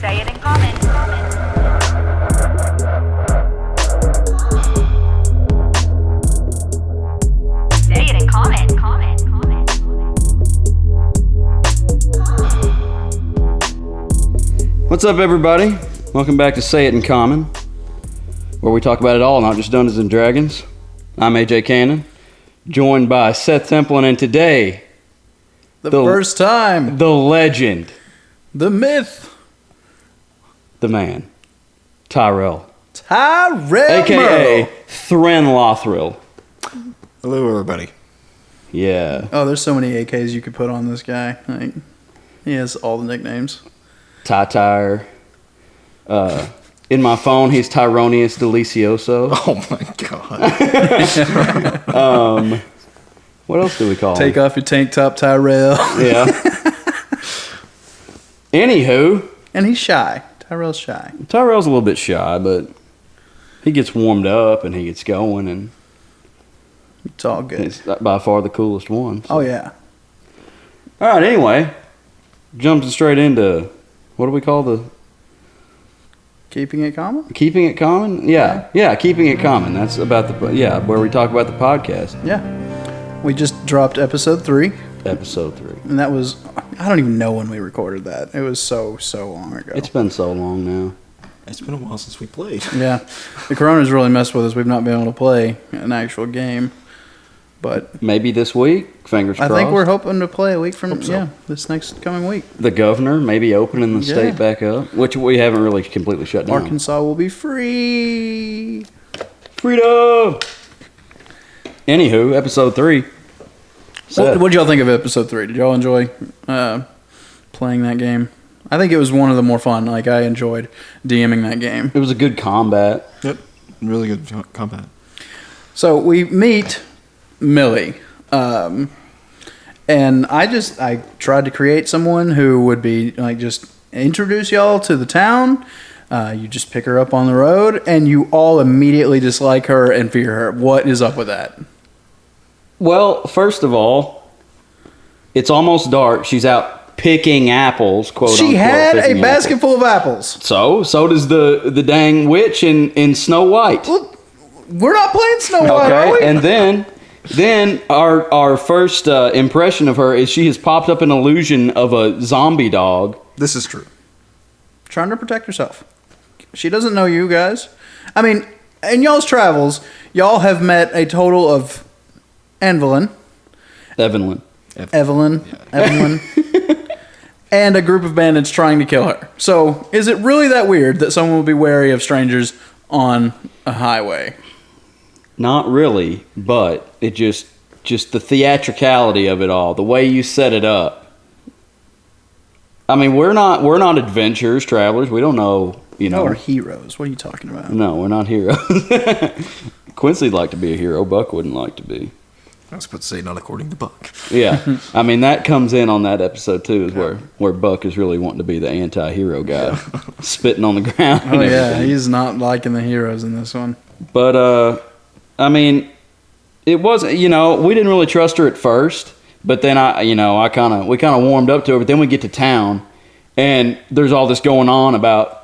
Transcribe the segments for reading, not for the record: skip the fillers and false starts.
Say it in common. Say it in common. What's up, everybody? Welcome back to Say It in Common, where we talk about it all, not just Dungeons and Dragons. I'm AJ Cannon, joined by Seth Templin, and today, The first time, the legend, the myth, the man, Tyrel, Tyrel, a.k.a. Thren Lothril. Hello, everybody. Yeah. Oh, there's so many AKs you could put on this guy. Like, he has all the nicknames. Tyre. In my phone, he's Tyronius Delicioso. Oh my god. What else do we call Take him? off your tank top, Tyrell. Yeah. Anywho, And he's shy. Tyrell's shy. Tyrell's a little bit shy, but he gets warmed up and he gets going, and It's all good. he's by far the coolest one. So. Oh, yeah. All right, anyway, jumping straight into, what do we call the... Keeping it common? Keeping it common? Yeah, keeping it common. That's about where we talk about the podcast. Yeah. We just dropped episode 3, Episode 3. and that was, I don't even know when we recorded that. It was so long ago. It's been so long now. It's been a while since we played. Yeah. The corona's really messed with us. We've not been able to play an actual game. But Maybe this week, fingers I crossed. think we're hoping to play a week from, Hope so. this next coming week. The governor maybe opening the Yeah. state back up, which we haven't really completely shut down. Arkansas will be free. Freedom! Anywho, episode 3. Seth. What did y'all think of episode 3? Did y'all enjoy playing that game? I think it was one of the more fun. Like, I enjoyed DMing that game. It was a good combat. Yep. Really good combat. So we meet Millie. And I tried to create someone who would be, like, just introduce y'all to the town. You just pick her up on the road, and you all immediately dislike her and fear her. What is up with that? Well, first of all, it's almost dark. She's out picking apples, quote unquote. She had a picking basket apples. full of apples. So does the dang witch in Snow White. Well, we're not playing Snow White, are we? Okay, and then our first impression of her is she has popped up an illusion of a zombie dog. This is true. Trying to protect herself. She doesn't know you guys. I mean, in y'all's travels, y'all have met a total of Evelyn, Evelyn. and a group of bandits trying to kill her. So, is it really that weird that someone would be wary of strangers on a highway? Not really, but it just the theatricality of it all, the way you set it up. I mean, we're not adventurers, travelers. We don't know, Y'all are heroes. What are you talking about? No, we're not heroes. Quincy'd like to be a hero. Buck wouldn't like to be. I was about to say, not according to Buck. Yeah, I mean that comes in on that episode too, is where Buck is really wanting to be the anti-hero guy, spitting on the ground. Oh, and yeah. everything. He's not liking the heroes in this one. But I mean, it wasn't. We didn't really trust her at first, but then we kind of warmed up to her. But then we get to town, and there's all this going on about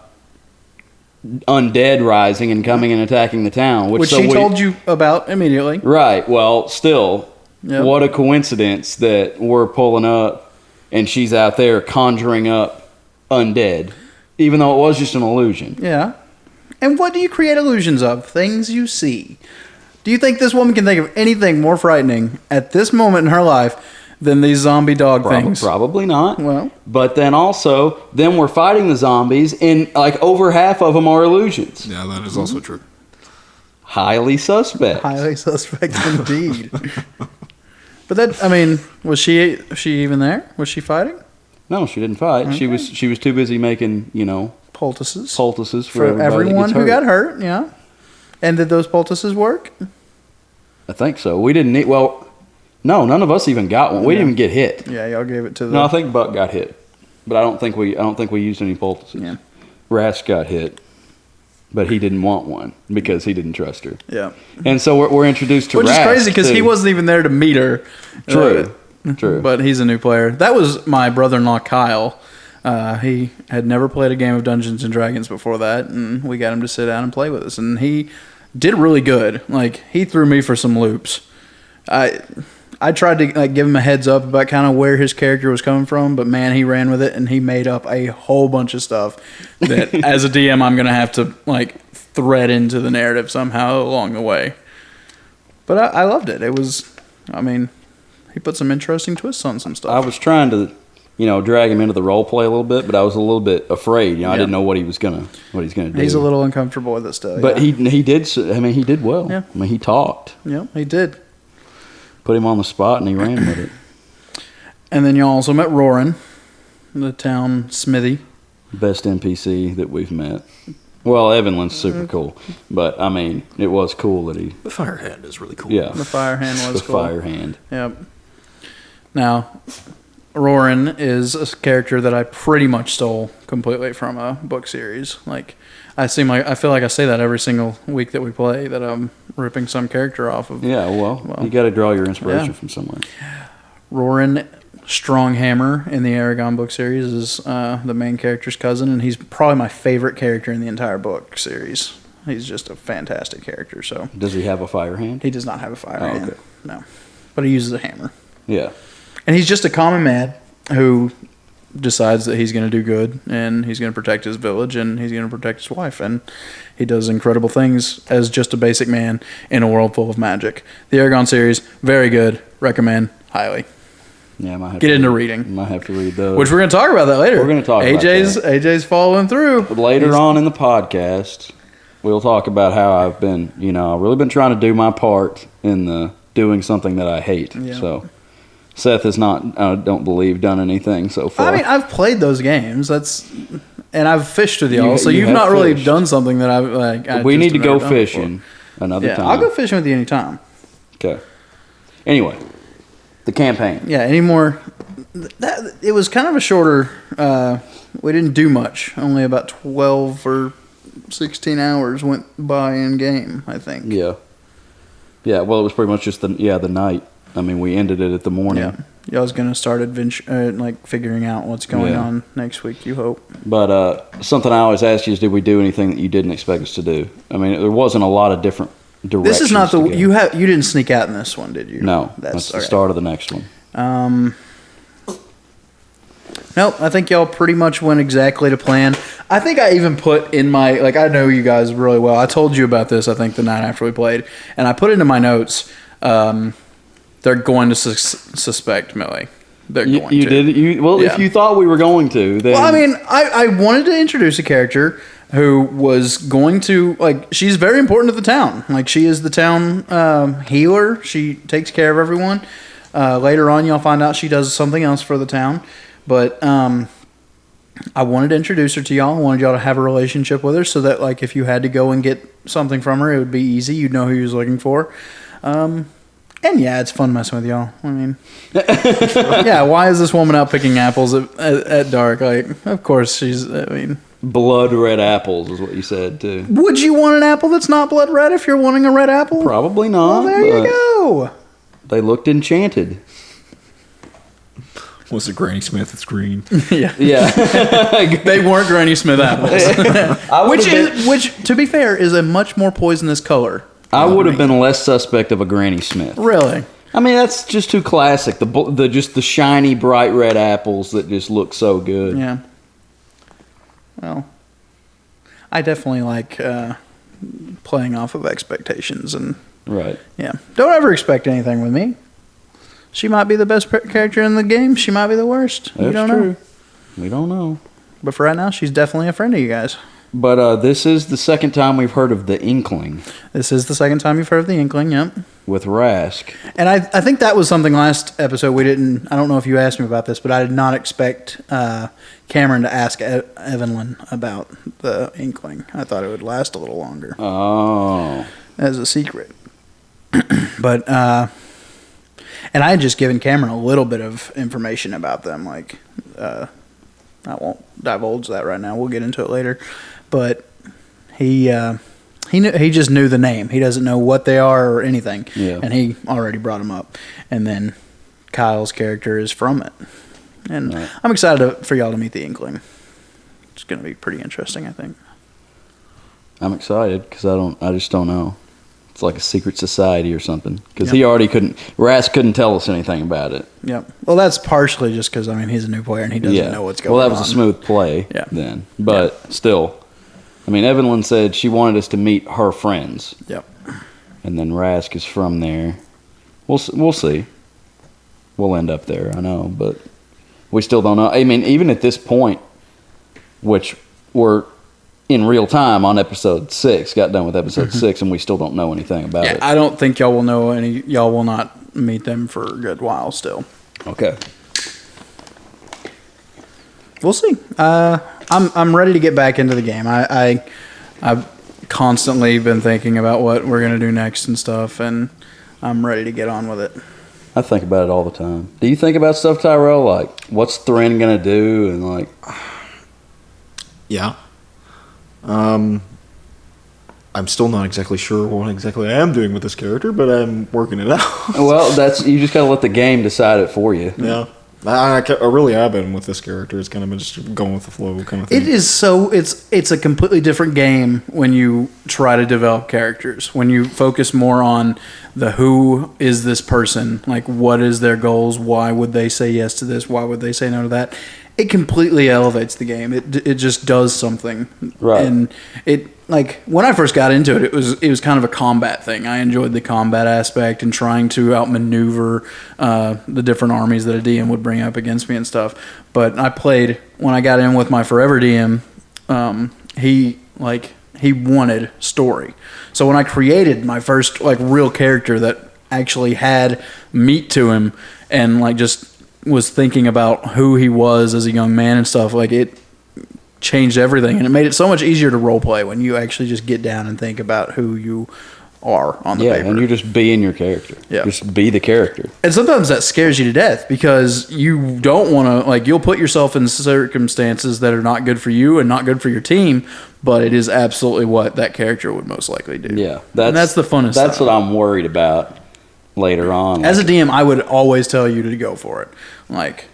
undead rising and coming and attacking the town, Which she told you about immediately. Right. Well, still, Yep. what a coincidence that we're pulling up and she's out there conjuring up undead, even though it was just an illusion. Yeah. And what do you create illusions of? Things you see. Do you think this woman can think of anything more frightening at this moment in her life than these zombie dog things? Probably not. Well. But then also, then we're fighting the zombies, and like over half of them are illusions. Yeah, that is also true. Highly suspect. Highly suspect indeed. But that, I mean, was she even there? Was she fighting? No, she didn't fight. Okay. She was too busy making, Poultices. poultices For everyone who got hurt. hurt, yeah. And did those poultices work? I think so. We didn't need, no, none of us even got one. We didn't even get hit. Yeah, y'all gave it to the... No, I think Buck got hit, but I don't think we used any poultices. Yeah. Rask got hit, but he didn't want one because he didn't trust her. Yeah. And so we're introduced to Which is Rask, crazy because he too. wasn't even there to meet her. True. But he's a new player. That was my brother-in-law, Kyle. He had never played a game of Dungeons and Dragons before that, and we got him to sit down and play with us, and he did really good. Like, he threw me for some loops. I tried to like give him a heads up about kind of where his character was coming from, but man, he ran with it and he made up a whole bunch of stuff that as a DM I'm gonna have to like thread into the narrative somehow along the way. But I loved it. It was, I mean, he put some interesting twists on some stuff. I was trying to, drag him into the role play a little bit, but I was a little bit afraid. I didn't know what he's gonna do. He's a little uncomfortable with it still. But he did. I mean, he did well. Yeah. I mean, he talked. Yeah, he did. Put him on the spot and he ran with it. And then you also met Roran, the town smithy. Best NPC that we've met. Well, Evanlin's super cool, but I mean, it was cool that he. The fire hand is really cool. Yeah, the fire hand was the cool. fire hand. Yep. Now, Roran is a character that I pretty much stole completely from a book series. Like, I feel like I say that every single week that we play, that I'm ripping some character off of. Yeah, well you got to draw your inspiration from somewhere. Roran Stronghammer in the Aragon book series is the main character's cousin, and he's probably my favorite character in the entire book series. He's just a fantastic character. So, does he have a fire hand? He does not have a fire hand. Okay. No, but he uses a hammer. Yeah, and he's just a common man who decides that he's going to do good and he's going to protect his village and he's going to protect his wife, and he does incredible things as just a basic man in a world full of magic. The Aragon series, very good. Recommend highly. Yeah, I might have Get to into read, reading. Might have to read those. Which we're going to talk about that later. We're going to talk about that. AJ's following through. Later on in the podcast, we'll talk about how I've been, I've really been trying to do my part in the doing something that I hate. Yeah. So Seth has not, I don't believe, done anything so far. I mean, I've played those games. And I've fished with y'all, so you you've have not really fished. done something that I've like. We need to go fishing another Yeah, time. I'll go fishing with you anytime. Okay. Anyway, the campaign. Yeah, anymore. It was kind of a shorter. We didn't do much. Only about 12 or 16 hours went by in game, I think. Yeah. Yeah. Well, it was pretty much just the night. I mean, we ended it at the morning. Yeah. Y'all's gonna start adventure, like figuring out what's going on next week. You hope. But something I always ask you is, did we do anything that you didn't expect us to do? I mean, there wasn't a lot of different directions. This is not to go. you didn't sneak out in this one, did you? No, that's the start of the next one. Nope, I think y'all pretty much went exactly to plan. I think I even put in my, like, I know you guys really well. I told you about this, I think, the night after we played. And I put into my notes, they're going to suspect Millie. They're going to. You did? If you thought we were going to, then... Well, I mean, I wanted to introduce a character who was going to, like, she's very important to the town. Like, she is the town healer. She takes care of everyone. Later on, you'll find out she does something else for the town. But I wanted to introduce her to y'all. I wanted y'all to have a relationship with her so that, like, if you had to go and get something from her, it would be easy. You'd know who you was looking for. And, yeah, it's fun messing with y'all. I mean, yeah, why is this woman out picking apples at dark? Like, of course she's, I mean... Blood red apples is what you said, too. Would you want an apple that's not blood red if you're wanting a red apple? Probably not. Well, there you go. They looked enchanted. Was it Granny Smith? It's green. Yeah. They weren't Granny Smith apples. Which, to be fair, is a much more poisonous color. I would have been less suspect of a Granny Smith. Really? I mean, that's just too classic. The shiny, bright red apples that just look so good. Yeah. Well, I definitely like playing off of expectations and right. Yeah. Don't ever expect anything with me. She might be the best character in the game. She might be the worst. That's true. We don't know. But for right now, she's definitely a friend of you guys. But this is the second time we've heard of the Inkling. This is the second time you've heard of the Inkling, yep. With Rask. And I think that was something last episode we didn't... I don't know if you asked me about this, but I did not expect Cameron to ask Evelyn about the Inkling. I thought it would last a little longer. Oh. As a secret. But... and I had just given Cameron a little bit of information about them. Like, I won't divulge that right now. We'll get into it later. But he just knew the name. He doesn't know what they are or anything. Yeah. And he already brought them up. And then Kyle's character is from it. And Right. I'm excited for y'all to meet the Inkling. It's going to be pretty interesting, I think. I'm excited because I just don't know. It's like a secret society or something. Because Yep. he already Rask couldn't tell us anything about it. Yep. Well, that's partially just because, I mean, he's a new player and he doesn't know what's going on. Well, that was a smooth play then. But still, I mean, Evelyn said she wanted us to meet her friends. Yep. And then Rask is from there. We'll see. We'll end up there, I know, but we still don't know. I mean, even at this point, which we're in real time on episode 6, got done with episode 6, and we still don't know anything about it. I don't think y'all will know any. Y'all will not meet them for a good while still. Okay. We'll see. I'm ready to get back into the game. I've constantly been thinking about what we're gonna do next and stuff, and I'm ready to get on with it. I think about it all the time. Do you think about stuff, Tyrel? Like, what's Thrin going to do? And, like... Yeah. I'm still not exactly sure what exactly I am doing with this character, but I'm working it out. Well, you just got to let the game decide it for you. Yeah. I really have been with this character. It's kind of been just going with the flow kind of thing. It is so it's a completely different game when you try to develop characters. When you focus more on the who is this person, like what is their goals, why would they say yes to this, why would they say no to that. It completely elevates the game. It just does something. Right. And it like when I first got into it, it was kind of a combat thing. I enjoyed the combat aspect and trying to outmaneuver the different armies that a DM would bring up against me and stuff. But I played when I got in with my forever DM. He wanted story. So when I created my first like real character that actually had meat to him and like just was thinking about who he was as a young man and stuff, like it changed everything, and it made it so much easier to role play when you actually just get down and think about who you are on the paper. And you're just being your character. Yeah. Just be the character. And sometimes that scares you to death because you don't want to, like, you'll put yourself in circumstances that are not good for you and not good for your team, but it is absolutely what that character would most likely do. Yeah. And that's the funnest That's stuff. what I'm worried about later on. As a DM, I would always tell you to go for it. Like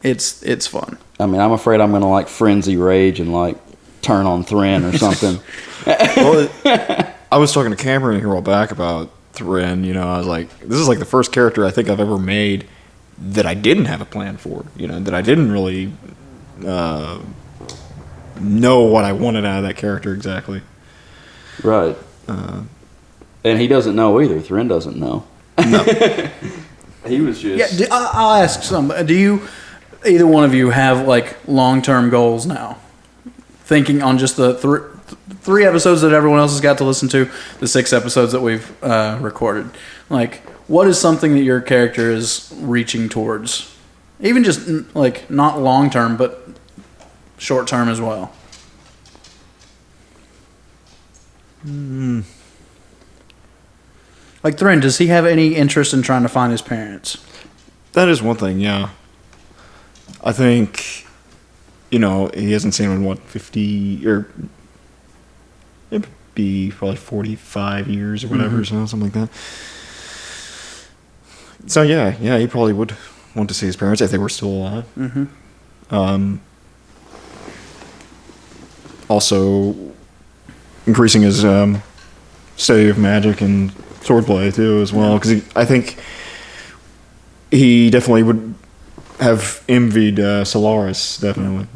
it's fun. I mean, I'm afraid I'm going to, like, frenzy rage and, like, turn on Thrin or something. Well, I was talking to Cameron here a while back about Thrin. You know, I was like, this is like the first character I think I've ever made that I didn't have a plan for. You know, that I didn't really know what I wanted out of that character exactly. Right. And he doesn't know either. Thrin doesn't know. No. He was just... Yeah, I'll ask some. Do you, either one of you, have like long-term goals now? Thinking on just the three episodes that everyone else has got to listen to, the 6 episodes that we've recorded. Like, what is something that your character is reaching towards? Even just like not long-term, but short-term as well. Like Thrin, does he have any interest in trying to find his parents? That is one thing, yeah. I think, you know, he hasn't seen him in, 50, or it'd be probably 45 years or whatever, something like that. So, yeah, he probably would want to see his parents if they were still alive. Mm-hmm. Also, increasing his study of magic and swordplay, too, as well, because I think he definitely would have envied Solaris, definitely,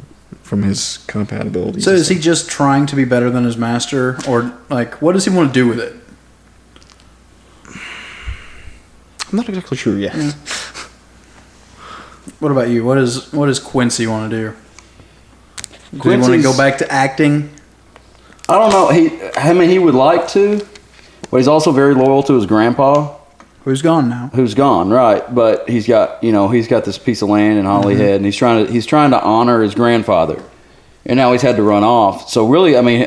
from his compatibility. So is he just trying to be better than his master, or like what does he want to do with it? I'm not exactly sure yet. Yeah. What about you? What does Quincy want to do? Does he want to go back to acting? I don't know. He would like to, but he's also very loyal to his grandpa, Who's gone now? who's gone, right? But he's got this piece of land in Hollyhead, and he's trying to honor his grandfather, and now he's had to run off. So really, I mean,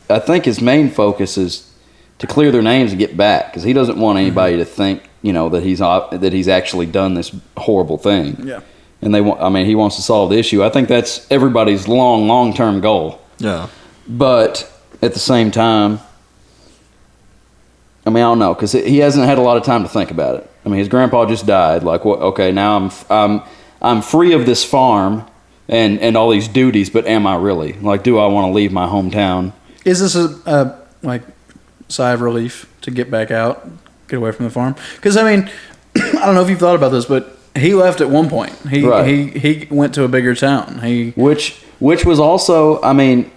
I think his main focus is to clear their names and get back, because he doesn't want anybody to think, that he's actually done this horrible thing. Yeah. And he wants to solve the issue. I think that's everybody's long-term goal. Yeah. But at the same time, I mean, I don't know, because he hasn't had a lot of time to think about it. I mean, his grandpa just died. Like, what? Okay, now I'm free of this farm and all these duties, but am I really? Like, do I want to leave my hometown? Is this a like sigh of relief to get back out, get away from the farm? Because I mean, I don't know if you've thought about this, but he left at one point. He went to a bigger town. Which was also, I mean,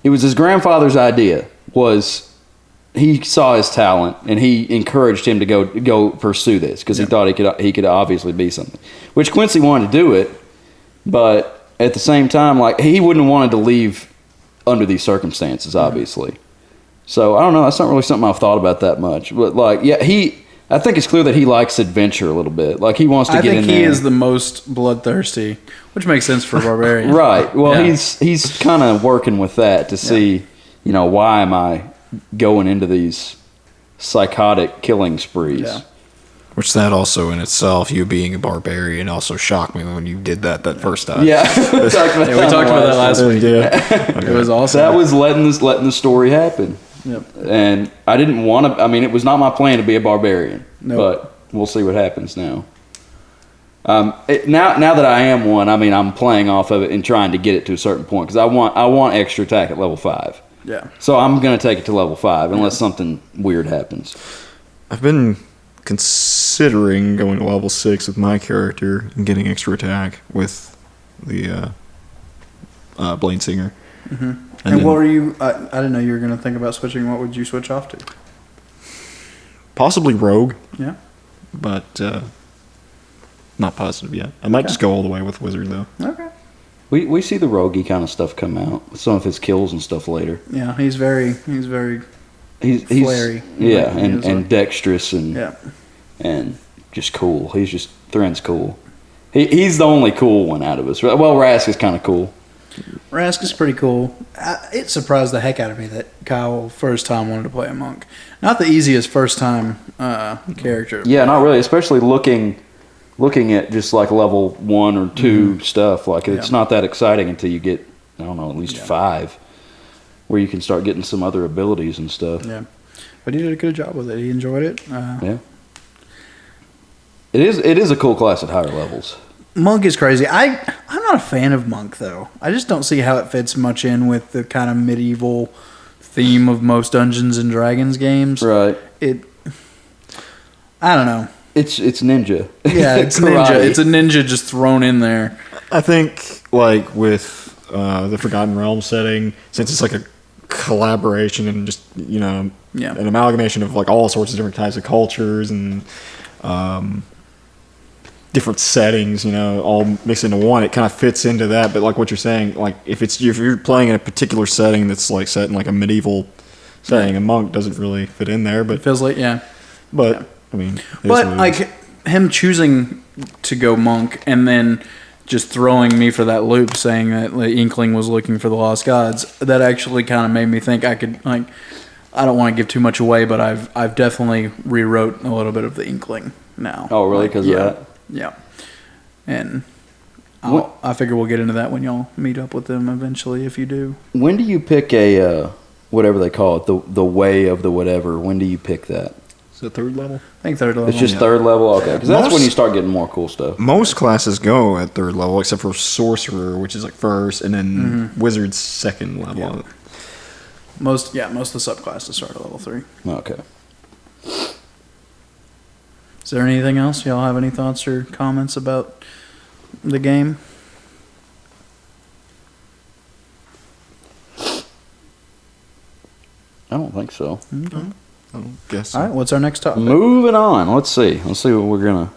it was his grandfather's idea. He saw his talent and he encouraged him to go pursue this because he thought he could obviously be something. Which Quincy wanted to do it, but at the same time, like, he wouldn't have wanted to leave under these circumstances, obviously. So I don't know. That's not really something I've thought about that much. But like, yeah, I think it's clear that he likes adventure a little bit. Like, he wants to get in there. I think he is the most bloodthirsty, which makes sense for a barbarian. Right. Well, he's kind of working with that to see, why am I going into these psychotic killing sprees? Yeah. Which that also in itself, you being a barbarian, also shocked me when you did that first time. Yeah. We talked about that last week. Yeah. It was awesome. That was letting the story happen. Yep. And I didn't want to. I mean, it was not my plan to be a barbarian. Nope. But we'll see what happens now. Now that I am one, I mean, I'm playing off of it and trying to get it to a certain point because I want extra attack at level 5. Yeah. So I'm gonna take it to level 5 unless something weird happens. I've been considering going to level 6 with my character and getting extra attack with the Blade Singer. Mm-hmm. And what were you? I didn't know you were going to think about switching. What would you switch off to? Possibly Rogue. Yeah. But not positive yet. I might just go all the way with Wizard, though. Okay. We see the roguey kind of stuff come out. Some of his kills and stuff later. Yeah, he's very flary. Yeah, and dexterous and just cool. Thren's cool. He's the only cool one out of us. Well, Rask is kind of cool. Rask is pretty cool. It surprised the heck out of me that Kyle first time wanted to play a monk. Not the easiest first time character. Yeah, not really. Especially looking at just like level 1 or 2 stuff. Like, it's not that exciting until you get, I don't know, at least 5, where you can start getting some other abilities and stuff. Yeah, but he did a good job with it. He enjoyed it. Yeah. It is a cool class at higher levels. Monk is crazy. I'm not a fan of Monk, though. I just don't see how it fits much in with the kind of medieval theme of most Dungeons and Dragons games. Right. I don't know. It's ninja. Yeah, it's ninja. It's a ninja just thrown in there. I think, like, with the Forgotten Realms setting, since it's like a collaboration and just, an amalgamation of, like, all sorts of different types of cultures and different settings, all mixed into one, it kind of fits into that. But like what you're saying, like if you're playing in a particular setting that's like set in like a medieval setting, a monk doesn't really fit in there. But it feels like But I mean, but like him choosing to go monk and then just throwing me for that loop, saying that the Inkling was looking for the Lost Gods, that actually kind of made me think I could like. I don't want to give too much away, but I've definitely rewrote a little bit of the Inkling now. Oh, really? Because of that? Yeah. And I figure we'll get into that when y'all meet up with them eventually, if you do. When do you pick a, whatever they call it, the way of the whatever? When do you pick that? Is it 3rd level? I think 3rd level. It's just 3rd level? Okay. Because that's when you start getting more cool stuff. Most classes go at 3rd level, except for Sorcerer, which is like 1st, and then Wizard's 2nd level. Yeah. Most of the subclasses start at level 3. Okay. Is there anything else? Y'all have any thoughts or comments about the game? I don't think so. Okay. I don't guess so. All right, what's our next topic? Moving on. Let's see what we're gonna.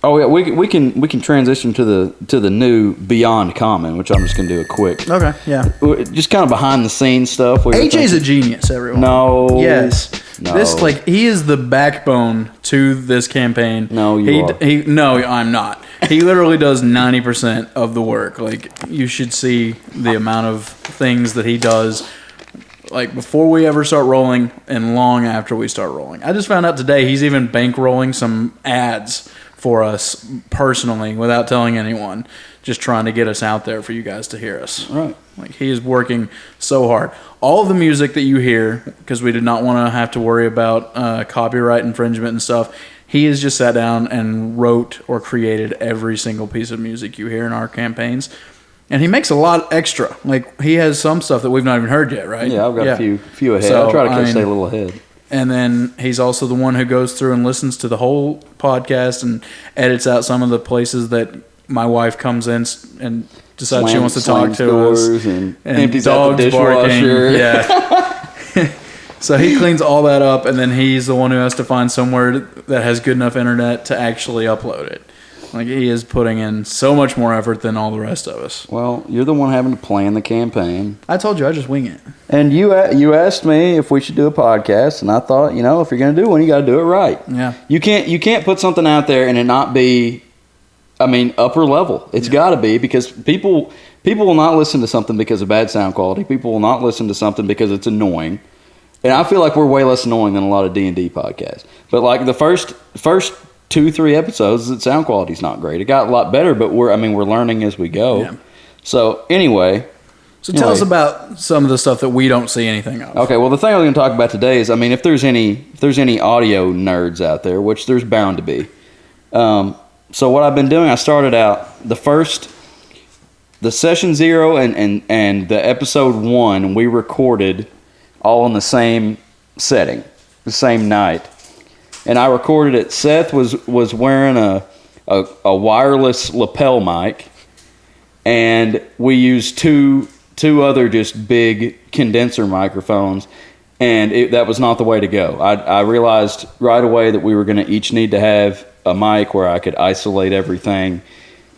Oh yeah, we can transition to the new Beyond Common, which I'm just gonna do a quick. Okay, yeah. Just kind of behind the scenes stuff. AJ's a genius, everyone. No. Yes. No. This he is the backbone to this campaign. No, you are. No, I'm not. He literally does 90% of the work. Like, you should see the amount of things that he does. Like, before we ever start rolling and long after we start rolling. I just found out today he's even bankrolling some ads for us personally without telling anyone, just trying to get us out there for you guys to hear us. Right. Like, he is working so hard. All of the music that you hear, because we did not want to have to worry about copyright infringement and stuff, he has just sat down and wrote or created every single piece of music you hear in our campaigns. And he makes a lot extra. Like, he has some stuff that we've not even heard yet, right? Yeah, I've got a few ahead. So, I'll try to stay a little ahead. And then he's also the one who goes through and listens to the whole podcast and edits out some of the places that my wife comes in and decides she wants to talk to us. And empties out the dishwasher. Yeah. So he cleans all that up, and then he's the one who has to find somewhere that has good enough internet to actually upload it. Like, he is putting in so much more effort than all the rest of us. Well, you're the one having to plan the campaign. I told you, I just wing it. And you asked me if we should do a podcast, and I thought, if you're going to do one, you got to do it right. Yeah. You can't put something out there and it not be, upper level. It's got to be, because people will not listen to something because of bad sound quality. People will not listen to something because it's annoying. And I feel like we're way less annoying than a lot of D&D podcasts. But like the first 2-3 episodes, the sound quality's not great. It got a lot better, but we're learning as we go. Yeah. So anyway. So tell us about some of the stuff that we don't see anything of. Okay, well, the thing I was going to talk about today is, if there's any audio nerds out there, which there's bound to be. So what I've been doing, I started out the session 0 and the episode 1, we recorded all in the same setting, the same night. And I recorded it. Seth was wearing a wireless lapel mic, and we used two other just big condenser microphones, and that was not the way to go. I realized right away that we were going to each need to have a mic where I could isolate everything,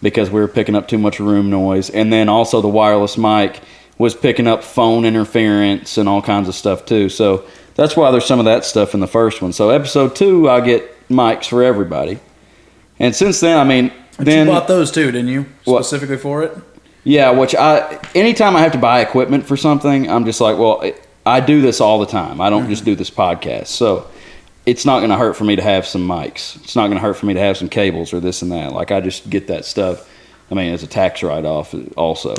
because we were picking up too much room noise. And then also the wireless mic was picking up phone interference and all kinds of stuff too. So that's why there's some of that stuff in the first one. So episode 2, I get mics for everybody. And since then, you bought those too, didn't you? Specifically for it? Yeah, anytime I have to buy equipment for something, I'm just like, well, I do this all the time. I don't just do this podcast. So it's not going to hurt for me to have some mics. It's not going to hurt for me to have some cables or this and that. Like, I just get that stuff. As a tax write-off also.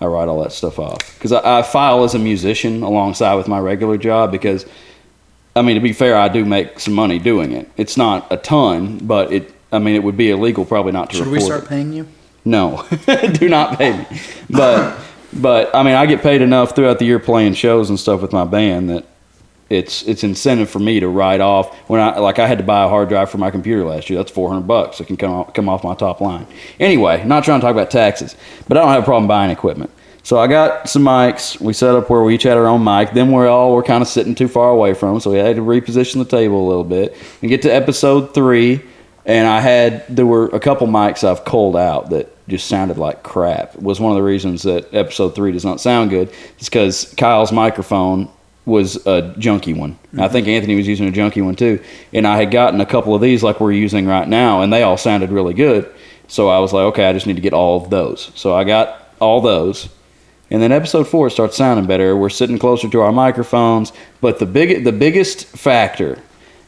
I write all that stuff off. Because I file as a musician alongside with my regular job, because, to be fair, I do make some money doing it. It's not a ton, but it would be illegal probably not to record it. Should we start paying you? No. Do not pay me. But I get paid enough throughout the year playing shows and stuff with my band that it's incentive for me to write off. When I had to buy a hard drive for my computer last year. That's $400. It can come off my top line. Anyway, not trying to talk about taxes, but I don't have a problem buying equipment. So I got some mics. We set up where we each had our own mic. Then we're kind of sitting too far away from them, so we had to reposition the table a little bit and get to episode 3. And there were a couple mics I've culled out that just sounded like crap. It was one of the reasons that episode 3 does not sound good. It's because Kyle's microphone was a junky one. Mm-hmm. I think Anthony was using a junky one too. And I had gotten a couple of these like we're using right now, and they all sounded really good. So I was like, okay, I just need to get all of those. So I got all those. And then episode 4 starts sounding better. We're sitting closer to our microphones. But the biggest factor,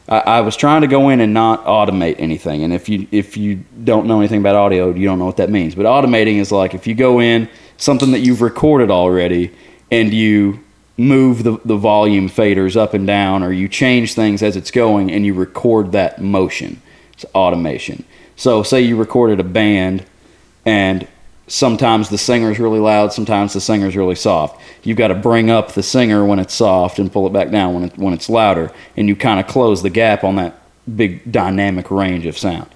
I was trying to go in and not automate anything. And if you don't know anything about audio, you don't know what that means. But automating is like if you go in, something that you've recorded already, and you move the volume faders up and down, or you change things as it's going, and you record that motion. It's automation. So say you recorded a band, and sometimes the singer's really loud, sometimes the singer's really soft. You've got to bring up the singer when it's soft and pull it back down when it's louder, and you kind of close the gap on that big dynamic range of sound.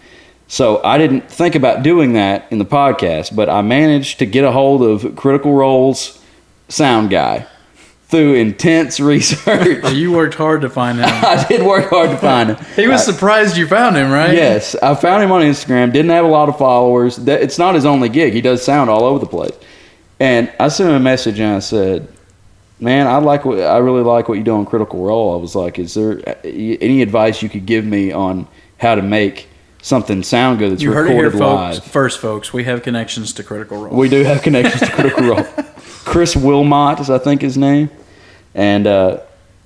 So I didn't think about doing that in the podcast, but I managed to get a hold of Critical Role's sound guy through intense research. You worked hard to find him. I did work hard to find him. He was surprised you found him, right? Yes. I found him on Instagram. Didn't have a lot of followers. It's not his only gig. He does sound all over the place. And I sent him a message and I said, man, I really like what you do on Critical Role. I was like, is there any advice you could give me on how to make something sound good that's recorded live? You heard it here first, folks. We have connections to Critical Role. We do have connections to Critical Role. Chris Wilmot is, I think, his name. And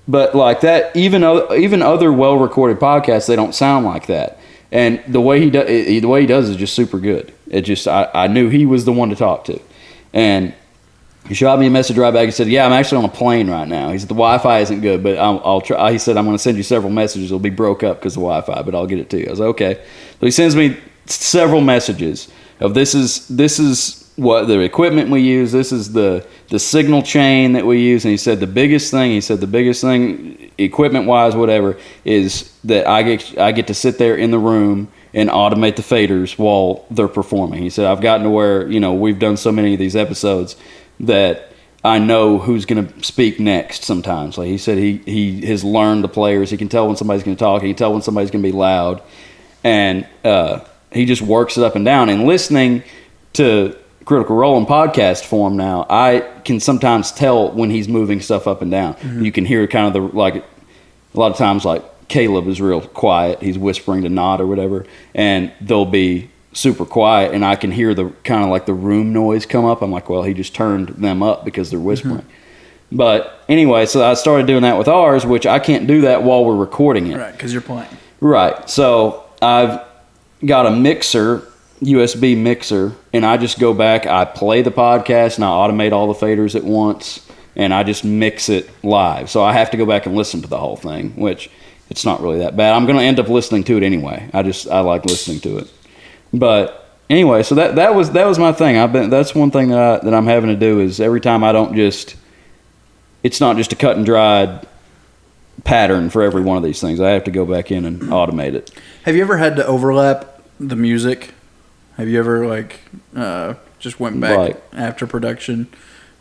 but like that, even other well-recorded podcasts, they don't sound like that. And the way he does is just super good. It just I knew he was the one to talk to, and he shot me a message right back. He said, "Yeah, I'm actually on a plane right now." He said, "The Wi-Fi isn't good, but I'll try." He said, "I'm going to send you several messages. It'll be broke up because of Wi-Fi, but I'll get it to you." I was like, "Okay." So he sends me several messages of this is what the equipment we use. This is the signal chain that we use. And he said the biggest thing, equipment wise, whatever, is that I get to sit there in the room and automate the faders while they're performing. He said, I've gotten to where, we've done so many of these episodes that I know who's going to speak next sometimes. Like he said, he has learned the players. He can tell when somebody's going to talk. He can tell when somebody's going to be loud. And he just works it up and down. And listening to Critical Role in podcast form now, I can sometimes tell when he's moving stuff up and down. Mm-hmm. You can hear kind of a lot of times, like Caleb is real quiet. He's whispering to Nod or whatever, and they'll be super quiet, and I can hear the kind of like the room noise come up. I'm like, well, he just turned them up because they're whispering. Mm-hmm. But anyway, so I started doing that with ours, which I can't do that while we're recording it. Right, because you're playing. Right. So I've got a mixer, USB mixer, and I just go back, I play the podcast, and I automate all the faders at once, and I just mix it live. So I have to go back and listen to the whole thing, which it's not really that bad. I'm going to end up listening to it anyway. I like listening to it. But anyway, so that was my thing. That's one thing that I'm having to do is every time I don't just, it's not just a cut and dried pattern for every one of these things. I have to go back in and automate it. Have you ever had to overlap the music? Have you ever just went back after production,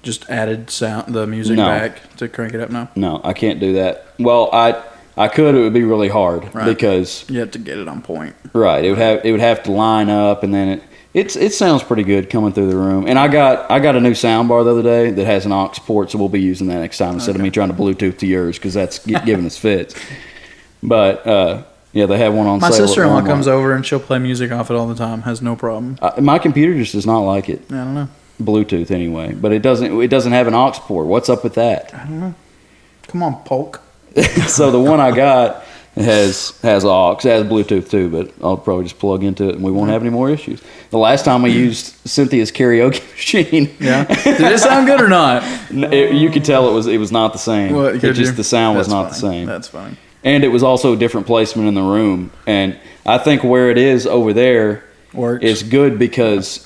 just added the music back to crank it up now? No, I can't do that. Well, I could. It would be really hard because you have to get it on point. Right. It would have to line up, and then it sounds pretty good coming through the room. And I got a new sound bar the other day that has an aux port, so we'll be using that next time instead of me trying to Bluetooth to yours because that's giving us fits. But yeah, they have one on sale. My sister-in-law comes over and she'll play music off it all the time. Has no problem. My computer just does not like it. I don't know. Bluetooth anyway, but it doesn't have an aux port. What's up with that? I don't know. Come on, Polk. So the one I got has aux, it has Bluetooth too, but I'll probably just plug into it and we won't have any more issues. The last time we used Cynthia's karaoke machine, did it sound good or not? You could tell it was not the same. The sound was not the same. That's funny. And it was also a different placement in the room. And I think where it is over there is good because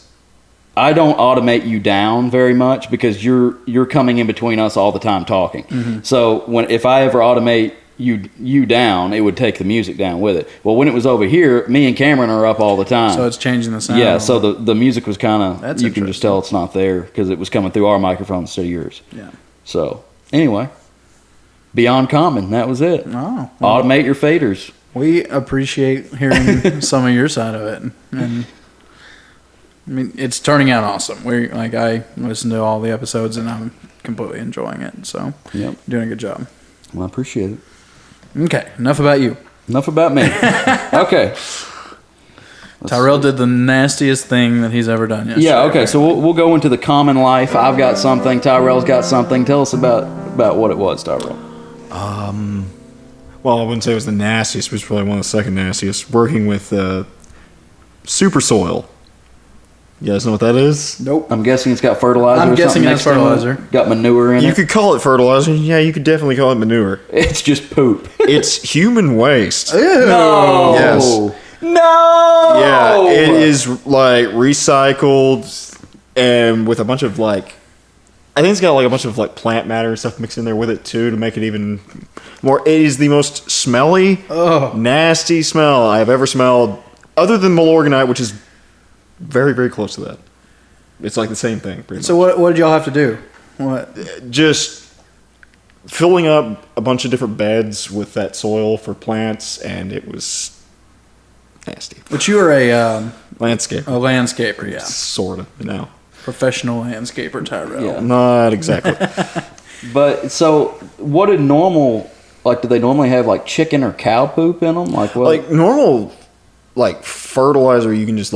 I don't automate you down very much because you're coming in between us all the time talking. Mm-hmm. So if I ever automate you down, it would take the music down with it. Well, when it was over here, me and Cameron are up all the time. So it's changing the sound. Yeah, so the music was kind of, you can just tell it's not there because it was coming through our microphone instead of yours. Yeah. So anyway, Beyond Common, that was it. Oh. Well, automate your faders. We appreciate hearing some of your side of it. And I mean, it's turning out awesome. I listen to all the episodes and I'm completely enjoying it. So, doing a good job. Well, I appreciate it. Okay, enough about you. Enough about me. Okay. Tyrel did the nastiest thing that he's ever done yesterday. Yeah, okay, so we'll go into the common life. I've got something. Tyrel's got something. Tell us about what it was, Tyrel. Well, I wouldn't say it was the nastiest, but it was probably one of the second nastiest. Working with super soil. You guys know what that is? Nope. I'm guessing it's got fertilizer. I'm guessing it's fertilizer. Got manure in it. You could call it fertilizer. Yeah, you could definitely call it manure. It's just poop. It's human waste. Ew. No. Yes. No. Yeah, it is like recycled and with a bunch of I think it's got a bunch of plant matter and stuff mixed in there with it too to make it even more. It is the most smelly, nasty smell I have ever smelled, other than Milorganite, which is very, very close to that. It's like the same thing. So what did y'all have to do? What? Just filling up a bunch of different beds with that soil for plants, and it was nasty. But you were a landscaper, yeah. Sort of, now. Professional landscaper, Tyrel. Yeah. Not exactly. But so what did normal, do they normally have chicken or cow poop in them? What? Normal, fertilizer you can just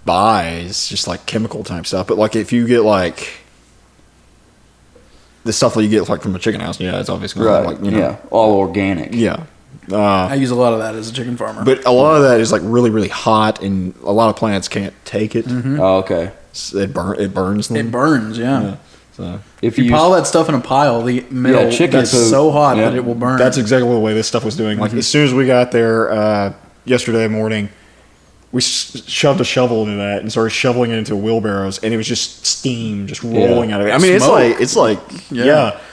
buy is just chemical type stuff. But if you get the stuff that you get from a chicken house, yeah, it's obviously right. All organic. Yeah. I use a lot of that as a chicken farmer. But a lot of that is like really, really hot, and a lot of plants can't take it. Oh, okay. It burns them. it burns, yeah. So If you pile that stuff in a pile, the middle chicken gets poop. so hot Yeah. that it will burn. that's exactly the way this stuff was doing. Like as soon as we got there yesterday morning, we shoved a shovel into that and started shoveling it into wheelbarrows, and it was just steam just rolling out of it. I mean, Smoke. it's like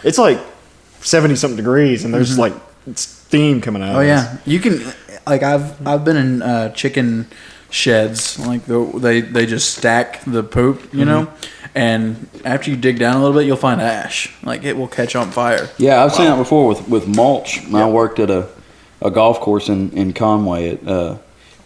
it's like 70 something degrees, and there's like steam coming out. Oh of yeah, you can. Like I've been in chicken sheds. Like they just stack the poop, you know. And after you dig down a little bit, you'll find ash. Like it will catch on fire. Yeah, I've seen that before with mulch. I worked at a golf course in Conway.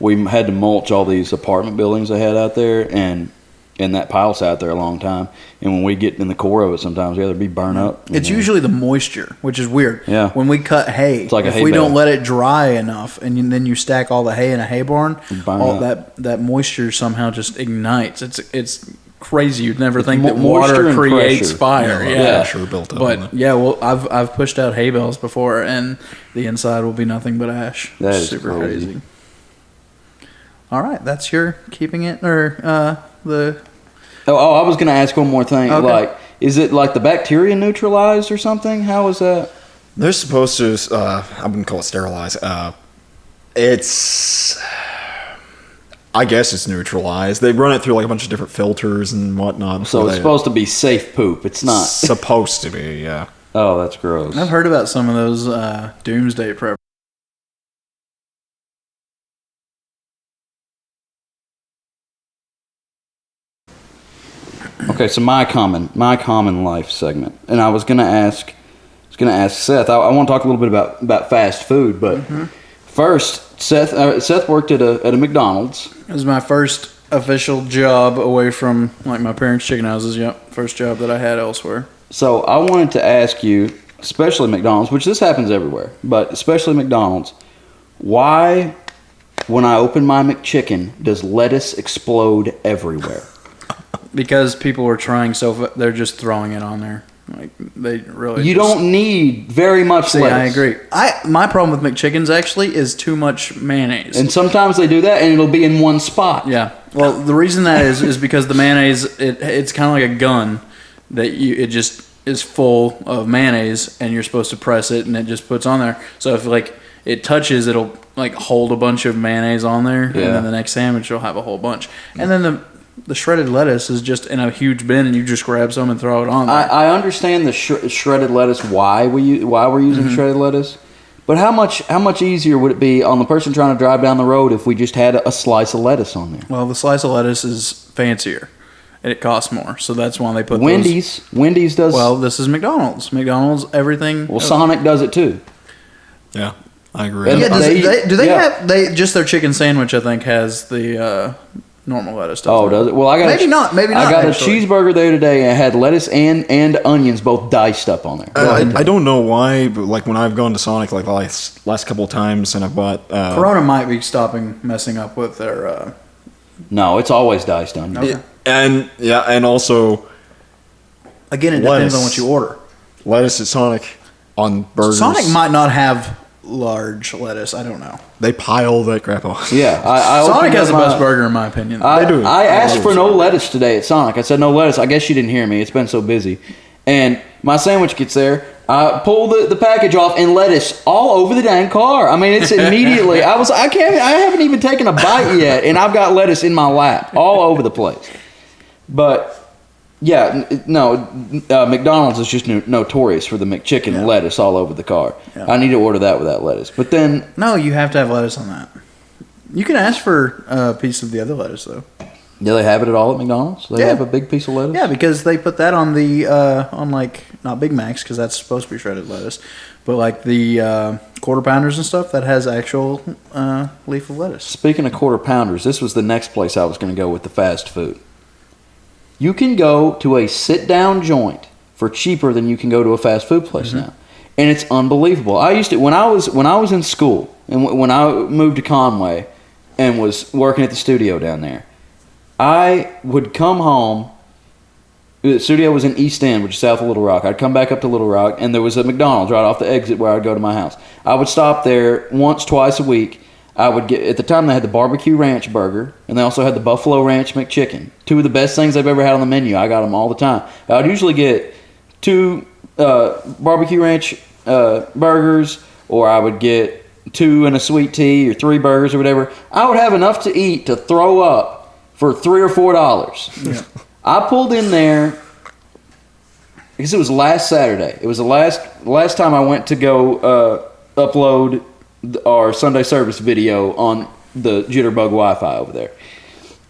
We had to mulch all these apartment buildings they had out there, and that pile sat there a long time. And when we get in the core of it, sometimes it'd be burnt up. It's usually the moisture, which is weird. Yeah. When we cut hay, It's like a if hay we don't bale. let it dry enough, and then you stack all the hay in a hay barn, burn all up. that moisture somehow just ignites. It's crazy. You'd never think that moisture water and creates pressure. fire. Yeah. pressure built up. on But it. yeah, well, I've pushed out hay bales before, and the inside will be nothing but ash. That is super crazy. crazy. All right, that's your keeping it or the. Oh, I was going to ask one more thing. Okay. Like, is it like the bacteria neutralized or something? How is that? They're supposed to. I wouldn't call it sterilize. It's. I guess it's neutralized. They run it through like a bunch of different filters and whatnot. So it's supposed to be safe poop. It's not. supposed to be. Yeah. Oh, that's gross. I've heard about some of those doomsday prep. Okay, so my common life segment, and I was gonna ask Seth. I want to talk a little bit about fast food, but first, Seth worked at a McDonald's. It was my first official job away from like my parents' chicken houses. Yep, first job that I had elsewhere. So I wanted to ask you, especially McDonald's, which this happens everywhere, but especially McDonald's, why, when I open my McChicken, does lettuce explode everywhere? Because people were trying they're just throwing it on there. Like they really. You just- don't need very much See, lettuce. I agree. My problem with McChickens actually is too much mayonnaise. And sometimes they do that, and it'll be in one spot. Yeah. Well, the reason that is because the mayonnaise it's kind of like a gun that it just is full of mayonnaise, and you're supposed to press it, and it just puts on there. So if like it touches, it'll like hold a bunch of mayonnaise on there, and Yeah. then the next sandwich will have a whole bunch. And then the shredded lettuce is just in a huge bin, and you just grab some and throw it on there. I understand the shredded lettuce. Why we're using shredded lettuce, but how much easier would it be on the person trying to drive down the road if we just had a slice of lettuce on there? Well, the slice of lettuce is fancier, and it costs more, so that's why they put Wendy's does. Well, this is McDonald's. McDonald's, everything. Well, Sonic does it too. Yeah. I agree. And Yeah, do they yeah. have just their chicken sandwich? I think has the normal lettuce. Oh, does it? Well, I got Maybe not. Maybe not. I got actually. a cheeseburger there today, and it had lettuce and onions both diced up on there. I don't know why, but like when I've gone to Sonic like the last couple of times, and I've bought Corona might be messing up with their. No, it's always diced onion. Okay. and also Again, it lettuce. depends on what you order. lettuce at Sonic on burgers. Sonic might not have large lettuce. I don't know. They pile that crap on. Yeah, I Sonic opened has the up best my- burger in my opinion. I, They do. I asked for no lettuce today at Sonic. I said no lettuce. I guess she didn't hear me. It's been so busy. And my sandwich gets there. I pull the package off and lettuce all over the dang car. I mean, it's immediately. I haven't even taken a bite yet, and I've got lettuce in my lap all over the place. But yeah, no, McDonald's is just notorious for the McChicken lettuce all over the car. Yeah. I need to order that without lettuce. But then No, you have to have lettuce on that. You can ask for a piece of the other lettuce though. do they have it at all at McDonald's? They Yeah. have a big piece of lettuce. Yeah, because they put that on the on like not Big Macs because that's supposed to be shredded lettuce, but like the quarter pounders and stuff that has actual leaf of lettuce. Speaking of quarter pounders, this was the next place I was going to go with the fast food. You can go to a sit-down joint for cheaper than you can go to a fast food place now, and it's unbelievable. I used to when I was in school and when I moved to Conway and was working at the studio down there. I would come home The studio was in East End, which is south of Little Rock. I'd come back up to Little Rock, and there was a McDonald's right off the exit where I'd go to my house. I would stop there once, twice a week. I would get, at the time they had the barbecue ranch burger, and they also had the Buffalo Ranch McChicken. Two of the best things I've ever had on the menu. I got them all the time. I would usually get 2 barbecue ranch burgers, or I would get 2 and a sweet tea, or 3 burgers or whatever. I would have enough to eat to throw up for $3 or $4. Yeah. I pulled in there because it was last Saturday. It was the last time I went to go upload our Sunday service video on the Jitterbug Wi-Fi over there.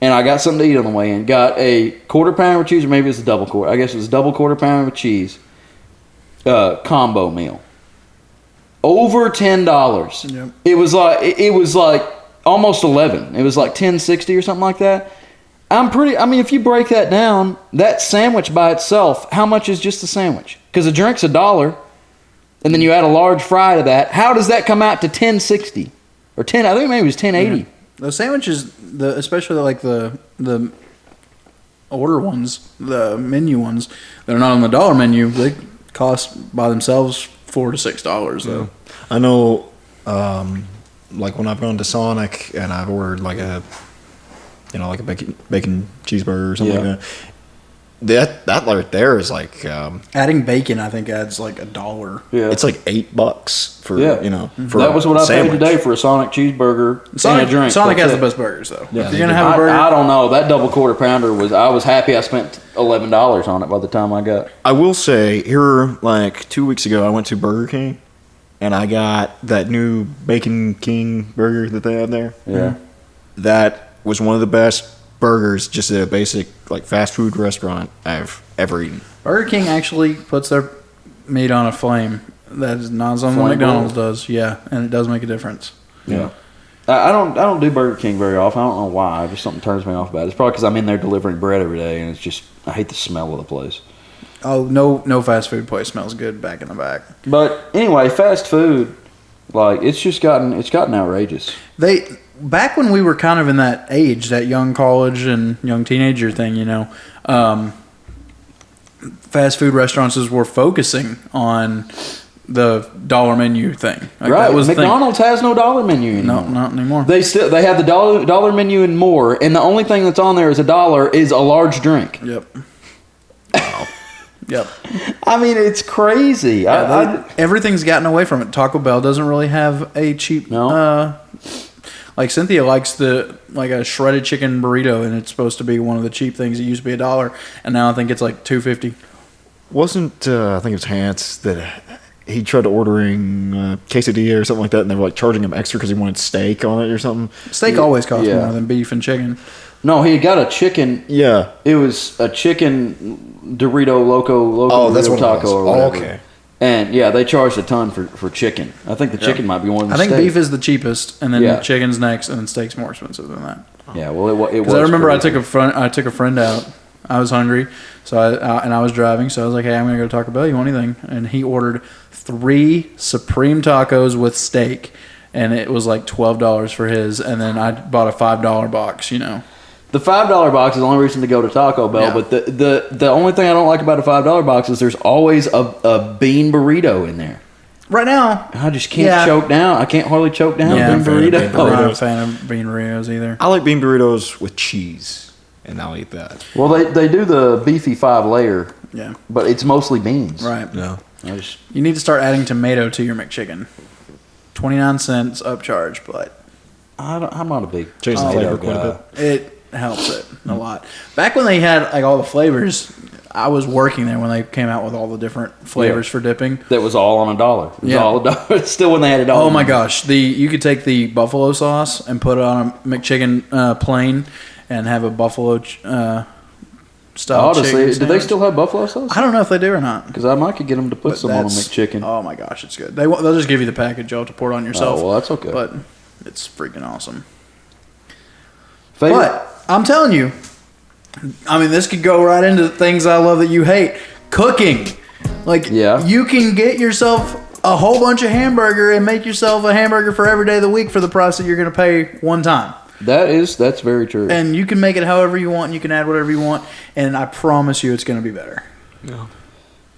And I got something to eat on the way in. Got a quarter pounder with cheese, or maybe it's a double quarter. I guess it was a double quarter pounder with cheese combo meal. Over $10. Yep. It was like almost 11. It was like $10.60 or something like that. If you break that down, that sandwich by itself, how much is just the sandwich? Because the drink's $1, and then you add a large fry to that. How does that come out to $10.60 or 10? I think maybe it was $10.80. Yeah. Those sandwiches, especially like the order ones, the menu ones, they're not on the dollar menu. They cost by themselves $4 to $6 though. I know, like when I've gone to Sonic and I've ordered like a bacon cheeseburger or something like that. That right there is like Adding bacon, I think, adds like $1. Yeah, it's like $8 for for that was what I sandwich. paid today for a Sonic cheeseburger and a drink. Sonic has That's the it. best burgers though. Yeah, If you're gonna have a burger, I don't know. That double quarter pounder I was happy I spent $11 on it by the time I got. I will say here, like 2 weeks ago, I went to Burger King and I got that new Bacon King burger that they have there. Yeah. That was one of the best burgers, just at a basic like fast food restaurant I've ever eaten. Burger King actually puts their meat on a flame. That is not something Flame McDonald's grill? does. Yeah, and it does make a difference. Yeah. I don't do Burger King very often. I don't know why. Just something turns me off about it. It's probably because I'm in there delivering bread every day, and it's just I hate the smell of the place. Oh, no fast food place smells good back in the back. But anyway, fast food, like it's gotten outrageous. Back when we were kind of in that age, that young college and young teenager thing, fast food restaurants were focusing on the dollar menu thing. Like, right. That was McDonald's has no dollar menu anymore. No, not anymore. They have the dollar menu and more, and the only thing that's on there is $1 is a large drink. Yep. Wow. Yep. I mean, it's crazy. Everything's gotten away from it. Taco Bell doesn't really have a cheap. No. Like Cynthia likes a shredded chicken burrito, and it's supposed to be one of the cheap things. It used to be $1, and now I think it's like $2.50. Wasn't I think it was Hans that he tried ordering quesadilla or something like that, and they were like charging him extra because he wanted steak on it or something. Steak always costs Yeah. more than beef and chicken. No, he got a chicken. Yeah. It was a chicken Dorito Loco Oh, that's Dorito what it taco was. or Oh, whatever. okay. And yeah, they charged a ton for chicken. I think the chicken might be more than I think steak. beef is the cheapest, and then Yeah. chicken's next, and then steak's more expensive than that. Yeah, well, it was. Because I remember crazy. I took a friend out. I was hungry, so I was driving, so I was like, "Hey, I'm gonna go to Taco Bell. You want anything?" And he ordered 3 supreme tacos with steak, and it was like $12 for his. And then I bought a $5 box. The $5 box is the only reason to go to Taco Bell. Yeah. But the only thing I don't like about a $5 box is there's always a bean burrito in there. Right now, I just can't choke down. I can't hardly choke down Yeah, a bean I'm a fan of burrito. bean I'm not a burritos. fan of bean burritos either. I like bean burritos with cheese, and I'll eat that. Well, they do the beefy 5-layer, Yeah, but it's mostly beans. right. No. I just, You need to start adding tomato to your McChicken. 29 cents upcharge, but I'm not a big Change the tomato flavor quite a guy. bit. it helps it a lot. Back when they had like all the flavors, I was working there when they came out with all the different flavors for dipping. That was all on $1. It was Yeah. all $1. Still when they had $1. Oh my gosh, you could take the buffalo sauce and put it on a McChicken plain and have a buffalo style Honestly, chicken do they sandwich. still have buffalo sauce? I don't know if they do or not. Because I might could get them to put But some on a that's- McChicken. Oh my gosh, it's good. They'll just give you the package. You'll have to pour it on yourself. Oh, well, that's okay. But it's freaking awesome. Favorite? But I'm telling you, I mean, this could go right into things I love that you hate. Cooking. Like, Yeah. you can get yourself a whole bunch of hamburger and make yourself a hamburger for every day of the week for the price that you're going to pay one time. That's very true. And you can make it however you want. And you can add whatever you want. And I promise you, it's going to be better.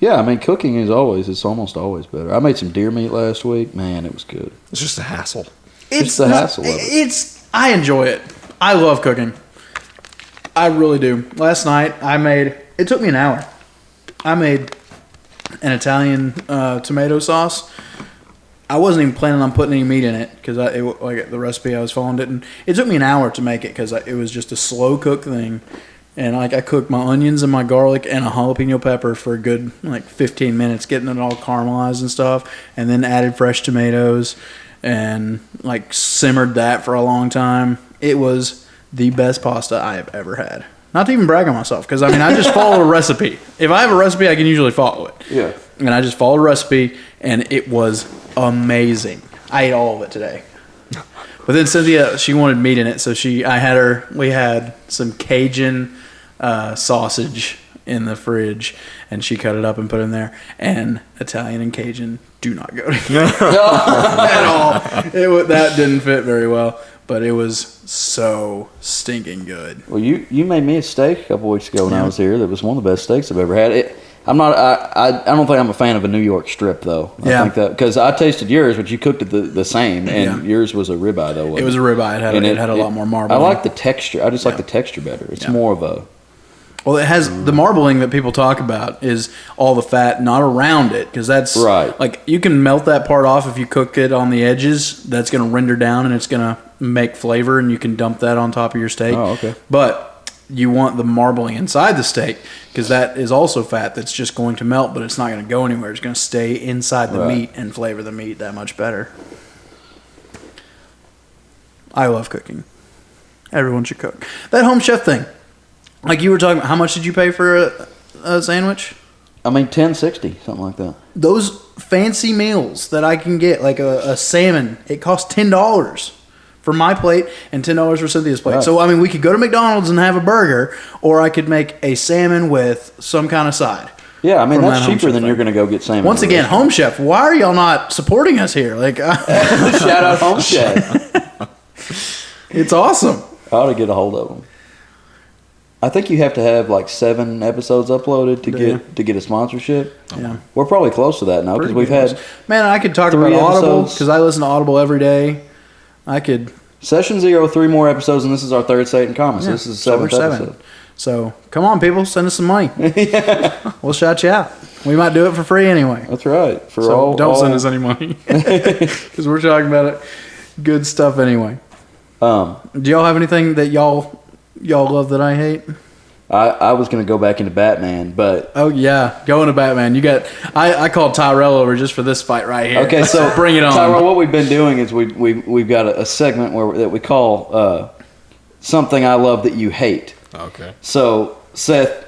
Yeah, I mean, cooking is almost always better. I made some deer meat last week. Man, it was good. It's just a hassle. It's the hassle of it. I enjoy it. I love cooking. I really do. Last night it took me an hour. I made an Italian tomato sauce. I wasn't even planning on putting any meat in it because like the recipe I was following didn't. It took me an hour to make it because it was just a slow cook thing, and I cooked my onions and my garlic and a jalapeno pepper for a good 15 minutes, getting it all caramelized and stuff, and then added fresh tomatoes and simmered that for a long time. It was the best pasta I have ever had. Not to even brag on myself, because I just follow a recipe. If I have a recipe, I can usually follow it. Yeah. And I just followed a recipe, and it was amazing. I ate all of it today. But then Cynthia, she wanted meat in it, so we had some Cajun sausage in the fridge, and she cut it up and put it in there. And Italian and Cajun do not go together at all. That didn't fit very well. But it was so stinking good. Well, you made me a steak a couple weeks ago when I was here. That was one of the best steaks I've ever had. I don't think I'm a fan of a New York strip though. I think that because I tasted yours, but you cooked it the same, and yours was a ribeye though. It was a ribeye. It had a lot more marbling. I like the texture. I just like the texture better. It's more of a. Well, it has the marbling that people talk about is all the fat not around it, because that's right. You can melt that part off if you cook it on the edges. That's going to render down and it's going to make flavor, and you can dump that on top of your steak. Oh, okay. But you want the marbling inside the steak, because that is also fat that's just going to melt, but it's not going to go anywhere. It's going to stay inside the meat and flavor the meat that much better. I love cooking. Everyone should cook. That home chef thing. You were talking about, how much did you pay for a sandwich? I mean, $10.60, something like that. Those fancy meals that I can get, like a salmon, it costs $10 for my plate and $10 for Cynthia's plate. Right. So, we could go to McDonald's and have a burger, or I could make a salmon with some kind of side. Yeah, that's cheaper than you're going to go get salmon. Once again, Home Chef, why are y'all not supporting us here? Shout out Home Chef. It's awesome. I ought to get a hold of them. I think you have to have 7 episodes uploaded to get a sponsorship. Yeah, we're probably close to that now because we've had. Man, I could talk about Audible because I listen to Audible every day. I could. Session 0, 3 more episodes, and this is our third Satan Comments. This is the 7th episode. So come on, people, send us some money. We'll shout you out. We might do it for free anyway. That's right. Don't send us any money because we're talking about it. Good stuff anyway. Do y'all have anything that y'all love that I hate? I was going to go back into Batman, but... Oh, yeah. Go into Batman. I called Tyrel over just for this fight right here. Okay, so... Bring it on. Tyrel, what we've been doing is we've got a segment that we call Something I Love That You Hate. Okay. So, Seth,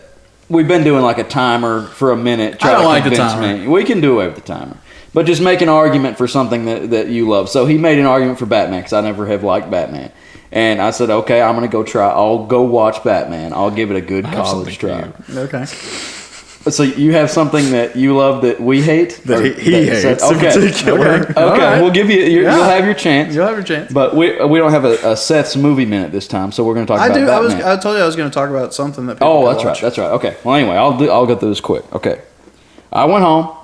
we've been doing a timer for a minute. I don't like the timer. Me. We can do away with the timer. But just make an argument for something that you love. So he made an argument for Batman because I never have liked Batman. And I said, okay, I'm going to go try. I'll go watch Batman. I'll give it a good college try. Okay. So you have something that you love that we hate? That he hates in particular. Okay. Right. We'll give you, you'll have your chance. You'll have your chance. But we don't have a Seth's movie minute this time, so we're going to talk about Batman. I told you I was going to talk about something that people can watch. That's right. Okay. Well, anyway, I'll go through this quick. Okay. I went home.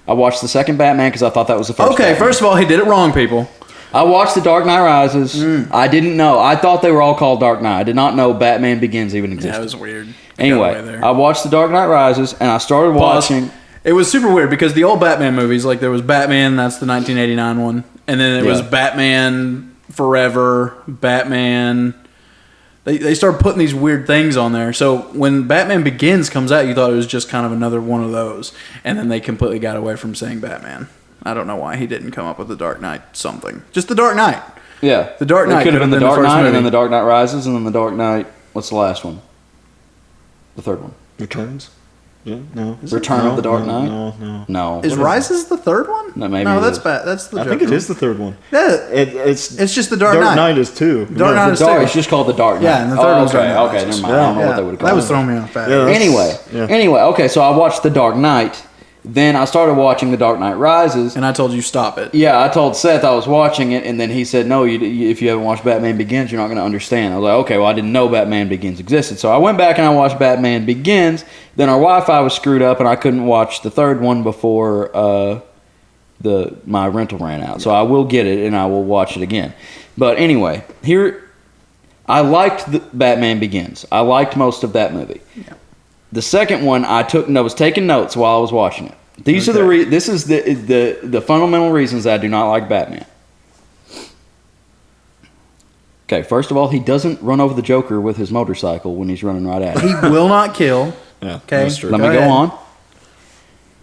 I watched the second Batman because I thought that was the first Batman. First of all, he did it wrong, people. I watched The Dark Knight Rises. I didn't know. I thought they were all called Dark Knight. I did not know Batman Begins even existed. Yeah, it was weird. Anyway, I watched The Dark Knight Rises, and I started watching... It was super weird because the old Batman movies, there was Batman, that's the 1989 one, and then it was Batman Forever, Batman... They started putting these weird things on there. So when Batman Begins comes out, you thought it was just kind of another one of those. And then they completely got away from saying Batman. I don't know why he didn't come up with the Dark Knight something. Just the Dark Knight. Yeah. The Dark Knight could have been the Dark Knight, movie. and then the Dark Knight Rises, and then the Dark Knight... What's the last one? The third one. Returns? Yeah, no. Return of the Dark Knight? No. Is Rises the third one? No, maybe. No, that's bad. That's the I Joker. think it is the third one. Yeah. It's just the Dark Knight. Dark Knight is 2. Dark Knight is 2. It's just called the Dark Knight. Yeah, and the third one's okay, Dark Knight okay, Rises. never mind. I don't know what they would have called it. That was throwing me off bad. Anyway, okay, so I watched The Dark Knight, Then I started watching The Dark Knight Rises. And I told you stop it. Yeah, I told Seth I was watching it, and then he said, no, if you haven't watched Batman Begins, you're not going to understand. I was like, okay, well, I didn't know Batman Begins existed. So I went back and I watched Batman Begins. Then our Wi-Fi was screwed up, and I couldn't watch the third one before my rental ran out. So I will get it, and I will watch it again. But anyway, I liked Batman Begins. I liked most of that movie. Yeah. The second one, I was taking notes while I was watching it. This is the fundamental reasons I do not like Batman. Okay, first of all, he doesn't run over the Joker with his motorcycle when he's running right at him. He will not kill. Yeah, okay, that's true. Let me go on.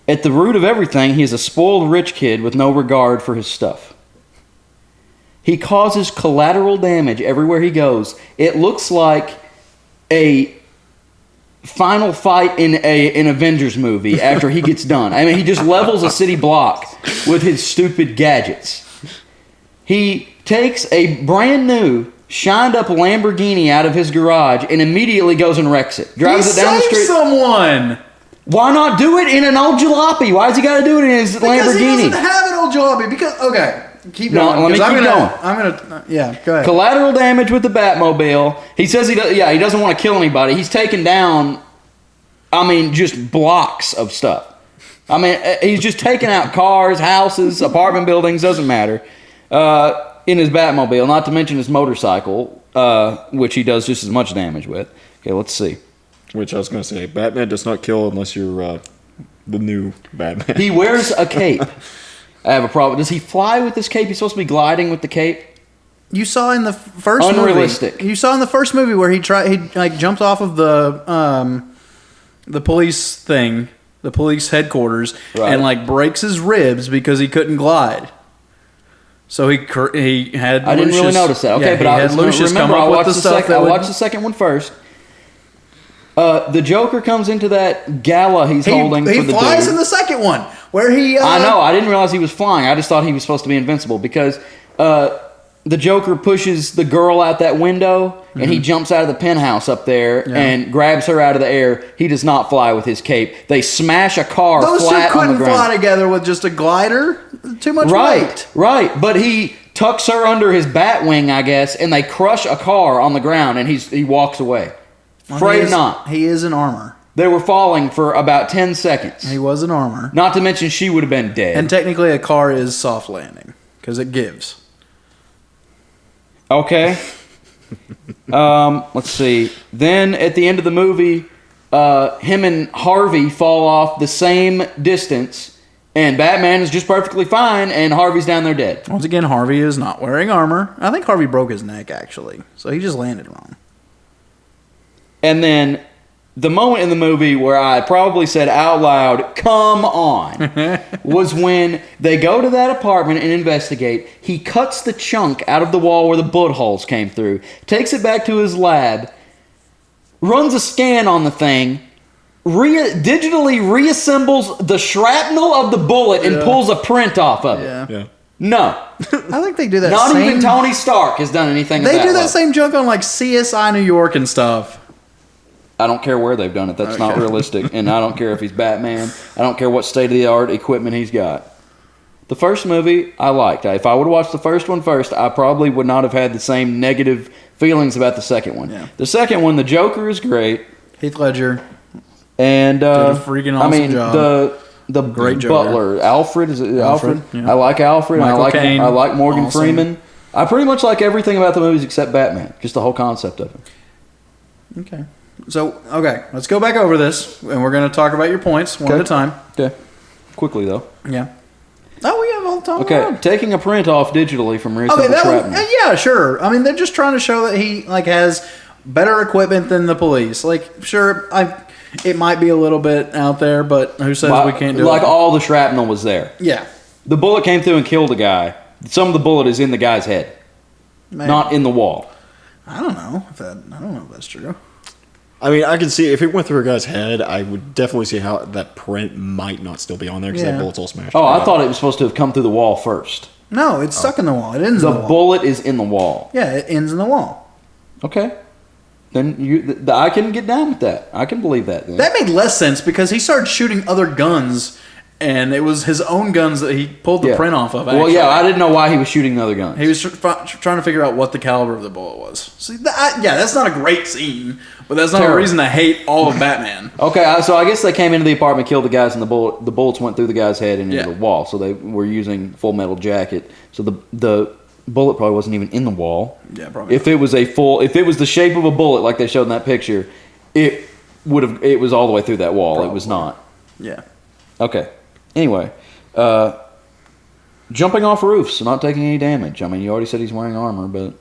At the root of everything, he is a spoiled rich kid with no regard for his stuff. He causes collateral damage everywhere he goes. It looks like a final fight in an Avengers movie after he gets done. I mean, he just levels a city block with his stupid gadgets. He takes a brand new, shined up Lamborghini out of his garage and immediately goes and wrecks it. Drives it down the street. Someone. Why not do it in an old jalopy? Why has he got to do it in his Lamborghini? Because he doesn't have an old jalopy. Keep going. No, let me keep going. Go ahead. Collateral damage with the Batmobile. He says he doesn't want to kill anybody. He's taking down, just blocks of stuff. He's just taking out cars, houses, apartment buildings, doesn't matter, in his Batmobile, not to mention his motorcycle, which he does just as much damage with. Okay, let's see. Which I was going to say, Batman does not kill unless you're the new Batman. He wears a cape. I have a problem. Does he fly with this cape? He's supposed to be gliding with the cape? You saw in the first Unrealistic. movie. You saw in the first movie where he jumped off of the police thing, the police headquarters, right, and breaks his ribs because he couldn't glide. So he had. I didn't really notice that. Okay, but I watched the second one first. The Joker comes into that gala he's holding for the dude. He flies in the second one, where he... I know, I didn't realize he was flying. I just thought he was supposed to be invincible, because the Joker pushes the girl out that window, and he jumps out of the penthouse up there and grabs her out of the air. He does not fly with his cape. They smash a car flat on the ground. Those two couldn't fly together with just a glider. Too much weight. Right, but he tucks her under his bat wing, I guess, and they crush a car on the ground, and he walks away. Afraid not. He is in armor. They were falling for about 10 seconds. He was in armor. Not to mention she would have been dead. And technically a car is soft landing, because it gives. Okay. Let's see. Then at the end of the movie, him and Harvey fall off the same distance, and Batman is just perfectly fine, and Harvey's down there dead. Once again, Harvey is not wearing armor. I think Harvey broke his neck, actually. So he just landed wrong. And then the moment in the movie where I probably said out loud, "Come on," was when they go to that apartment and investigate. He cuts the chunk out of the wall where the bullet holes came through, takes it back to his lab, runs a scan on the thing, digitally reassembles the shrapnel of the bullet and pulls a print off of it. Yeah. No. I think they do that. Not even Tony Stark has done anything of that. They do that same junk on CSI New York and stuff. I don't care where they've done it. That's not realistic. And I don't care if he's Batman. I don't care what state-of-the-art equipment he's got. The first movie, I liked. If I would have watched the first one first, I probably would not have had the same negative feelings about the second one. Yeah. The second one, the Joker is great. Heath Ledger. And, did a freaking awesome job. The great butler, Alfred, is it Alfred? Yeah. I like Alfred. Michael Caine, I like Morgan awesome. Freeman. I pretty much like everything about the movies except Batman. Just the whole concept of it. Okay. So, let's go back over this, and we're going to talk about your points one at a time. Okay. Quickly, though. Yeah. Oh, we have all the time. Okay, taking a print off digitally from reasonable shrapnel. Yeah, sure. I mean, they're just trying to show that he has better equipment than the police. Sure, it might be a little bit out there, but who says we can't do it? Like all the shrapnel was there. Yeah. The bullet came through and killed a guy. Some of the bullet is in the guy's head, not in the wall. I don't know if that's true. I mean, I can see if it went through a guy's head, I would definitely see how that print might not still be on there because that bullet's all smashed. Oh, I thought it was supposed to have come through the wall first. No, it's stuck in the wall. It ends in the wall. The bullet is in the wall. Yeah, it ends in the wall. Okay. Then I can get down with that. I can believe that. Then. That made less sense because he started shooting other guns and it was his own guns that he pulled the print off of. Well, actually. yeah, I didn't know why he was shooting the other guns. He was trying to figure out what the caliber of the bullet was. See, that's not a great scene, but that's not a reason to hate all of Batman. Okay, so I guess they came into the apartment, killed the guys, and the bullets went through the guy's head and into the wall. So they were using Full Metal Jacket. So the bullet probably wasn't even in the wall. Yeah, probably. If it was the shape of a bullet like they showed in that picture, it was all the way through that wall. Probably. It was not. Yeah. Okay. Anyway, jumping off roofs, not taking any damage. I mean, you already said he's wearing armor, but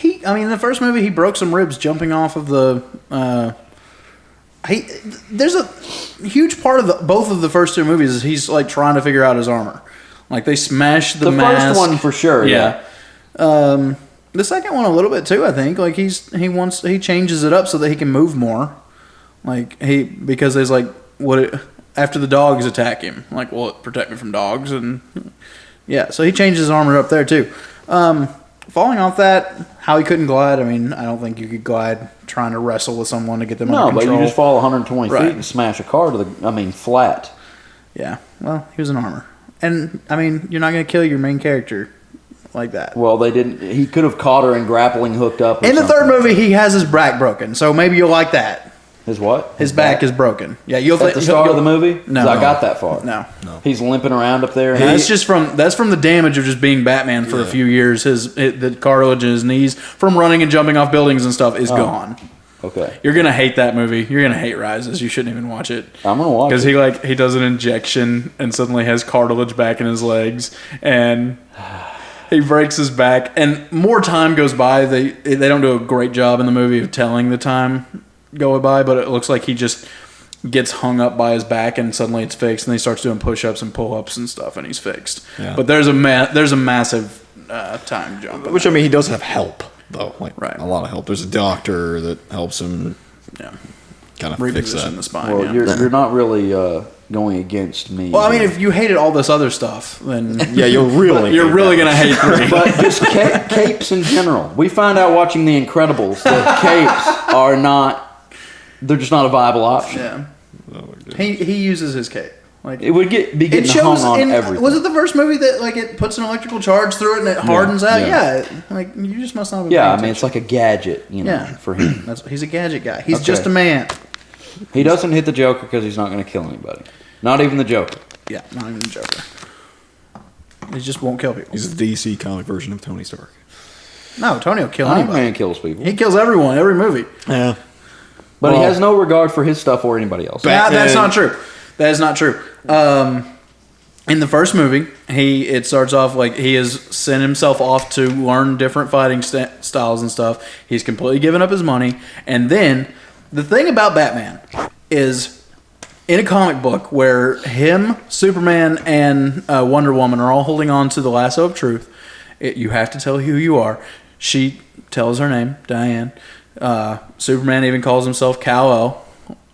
in the first movie, he broke some ribs jumping off of the. There's a huge part of both of the first two movies is he's like trying to figure out his armor. Like they smash the mask. First one for sure. Yeah. The second one a little bit too. I think like he changes it up so that he can move more. Like because there's like after the dogs attack him, like will it protect me from dogs and so he changes his armor up there too. Falling off that, how he couldn't glide. I mean, I don't think you could glide trying to wrestle with someone to get them under control. No, but you just fall 120 feet and smash a car flat. Yeah, well, he was in armor. And, I mean, you're not going to kill your main character like that. Well, they didn't. He could have caught her and grappling hooked up. In the third movie, he has his back broken, so maybe you'll like that. His what? His back is broken. Yeah, you'll at the start of the movie. No, I got that far. No. He's limping around up there. That's from the damage of just being Batman for a few years. The cartilage in his knees from running and jumping off buildings and stuff is gone. Okay. You're gonna hate that movie. You're gonna hate Rises. You shouldn't even watch it. I'm gonna watch it because he does an injection and suddenly has cartilage back in his legs and he breaks his back and more time goes by. They don't do a great job in the movie of telling the time go by, but it looks like he just gets hung up by his back and suddenly it's fixed and he starts doing push-ups and pull-ups and stuff and he's fixed. Yeah. But there's a massive time jump. Which I mean, he does have help though, like a lot of help. There's a doctor that helps him. Yeah. Kind of fix that in the spine. Well, you're not really going against me. Well, I mean, if you hated all this other stuff, then you're really gonna hate 3. But just capes in general. We find out watching The Incredibles that capes are not. They're just not a viable option. Yeah. He uses his cape. Like it would be getting hung on everything. Was it the first movie that like it puts an electrical charge through it and it hardens out? Yeah. Like you just must not have. Yeah, I mean it's like a gadget, for him. He's a gadget guy. He's just a man. He doesn't hit the Joker because he's not going to kill anybody. Not even the Joker. Yeah, not even the Joker. He just won't kill people. He's the DC comic version of Tony Stark. No, Tony will kill Iron anybody. Man kills people. He kills everyone, every movie. Yeah. But he has no regard for his stuff or anybody else. That's not true. That is not true. In the first movie, it starts off like he has sent himself off to learn different fighting styles and stuff. He's completely given up his money. And then, the thing about Batman is, in a comic book where him, Superman, and Wonder Woman are all holding on to the lasso of truth, you have to tell who you are. She tells her name, Diane. Superman even calls himself Kal-El,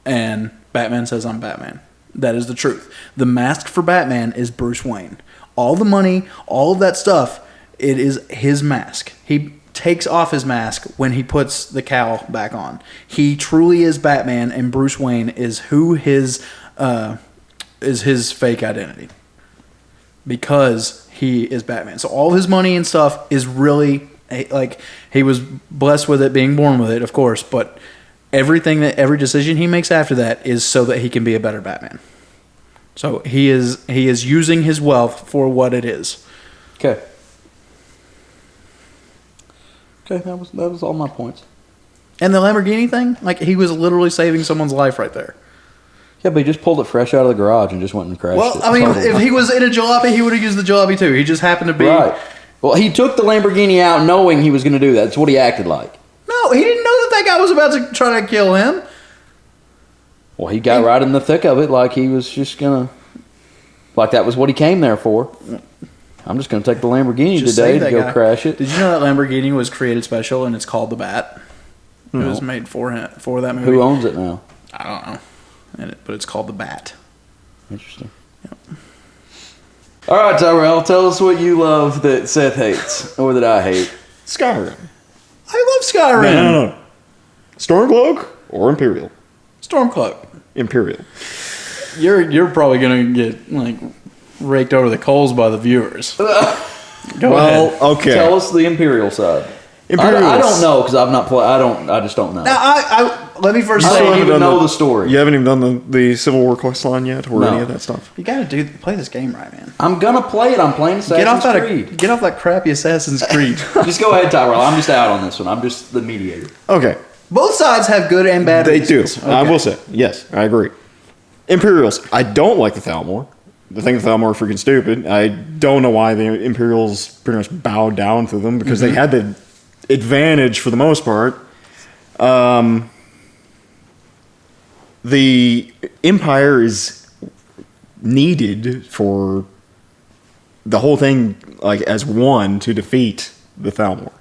and Batman says, I'm Batman. That is the truth. The mask for Batman is Bruce Wayne. All the money, all of that stuff, it is his mask. He takes off his mask when he puts the cowl back on. He truly is Batman, and Bruce Wayne is his fake identity. Because he is Batman. So all his money and stuff is really like he was blessed with it, being born with it, of course, but every decision he makes after that is so that he can be a better Batman. So he is using his wealth for what it is. Okay, that was all my points. And the Lamborghini thing, like he was literally saving someone's life right there. Yeah, but he just pulled it fresh out of the garage and just went and crashed it. Well, I mean, if he was in a jalopy, he would have used the jalopy too. He just happened to be right. Well, he took the Lamborghini out knowing he was going to do that. That's what he acted like. No, he didn't know that guy was about to try to kill him. Well, he got right in the thick of it like he was just going to... Like that was what he came there for. I'm just going to take the Lamborghini today to go crash it. Did you know that Lamborghini was created special and it's called the Bat? It was made for that movie. Who owns it now? I don't know. But it's called the Bat. Interesting. Yep. All right, Tyrel, tell us what you love that Seth hates or that I hate. Skyrim. I love Skyrim. No. Stormcloak or Imperial? Stormcloak. Imperial. You're probably gonna get like raked over the coals by the viewers. Go ahead. Okay. Tell us the Imperial side. Imperials. I don't know because I've not played. I just don't know. Now, let me first I say, don't haven't even done know the- the story. You haven't even done the Civil War quest line yet, or No. any of that stuff. you gotta play this game right, man. I'm gonna play it. I'm playing Assassin's Creed. Get off that crappy Assassin's Creed. Just go ahead, Tyrel. I'm just out on this one. I'm just the mediator. Okay. Both sides have good and bad. They do. reasons. I Okay. will say. Yes, I agree. Imperials. I don't like the Thalmor. I think the Thalmor are freaking stupid. I don't know why the Imperials pretty much bowed down to them because they had the advantage for the most part. The Empire is needed for the whole thing, like as one, to defeat the Thalmor.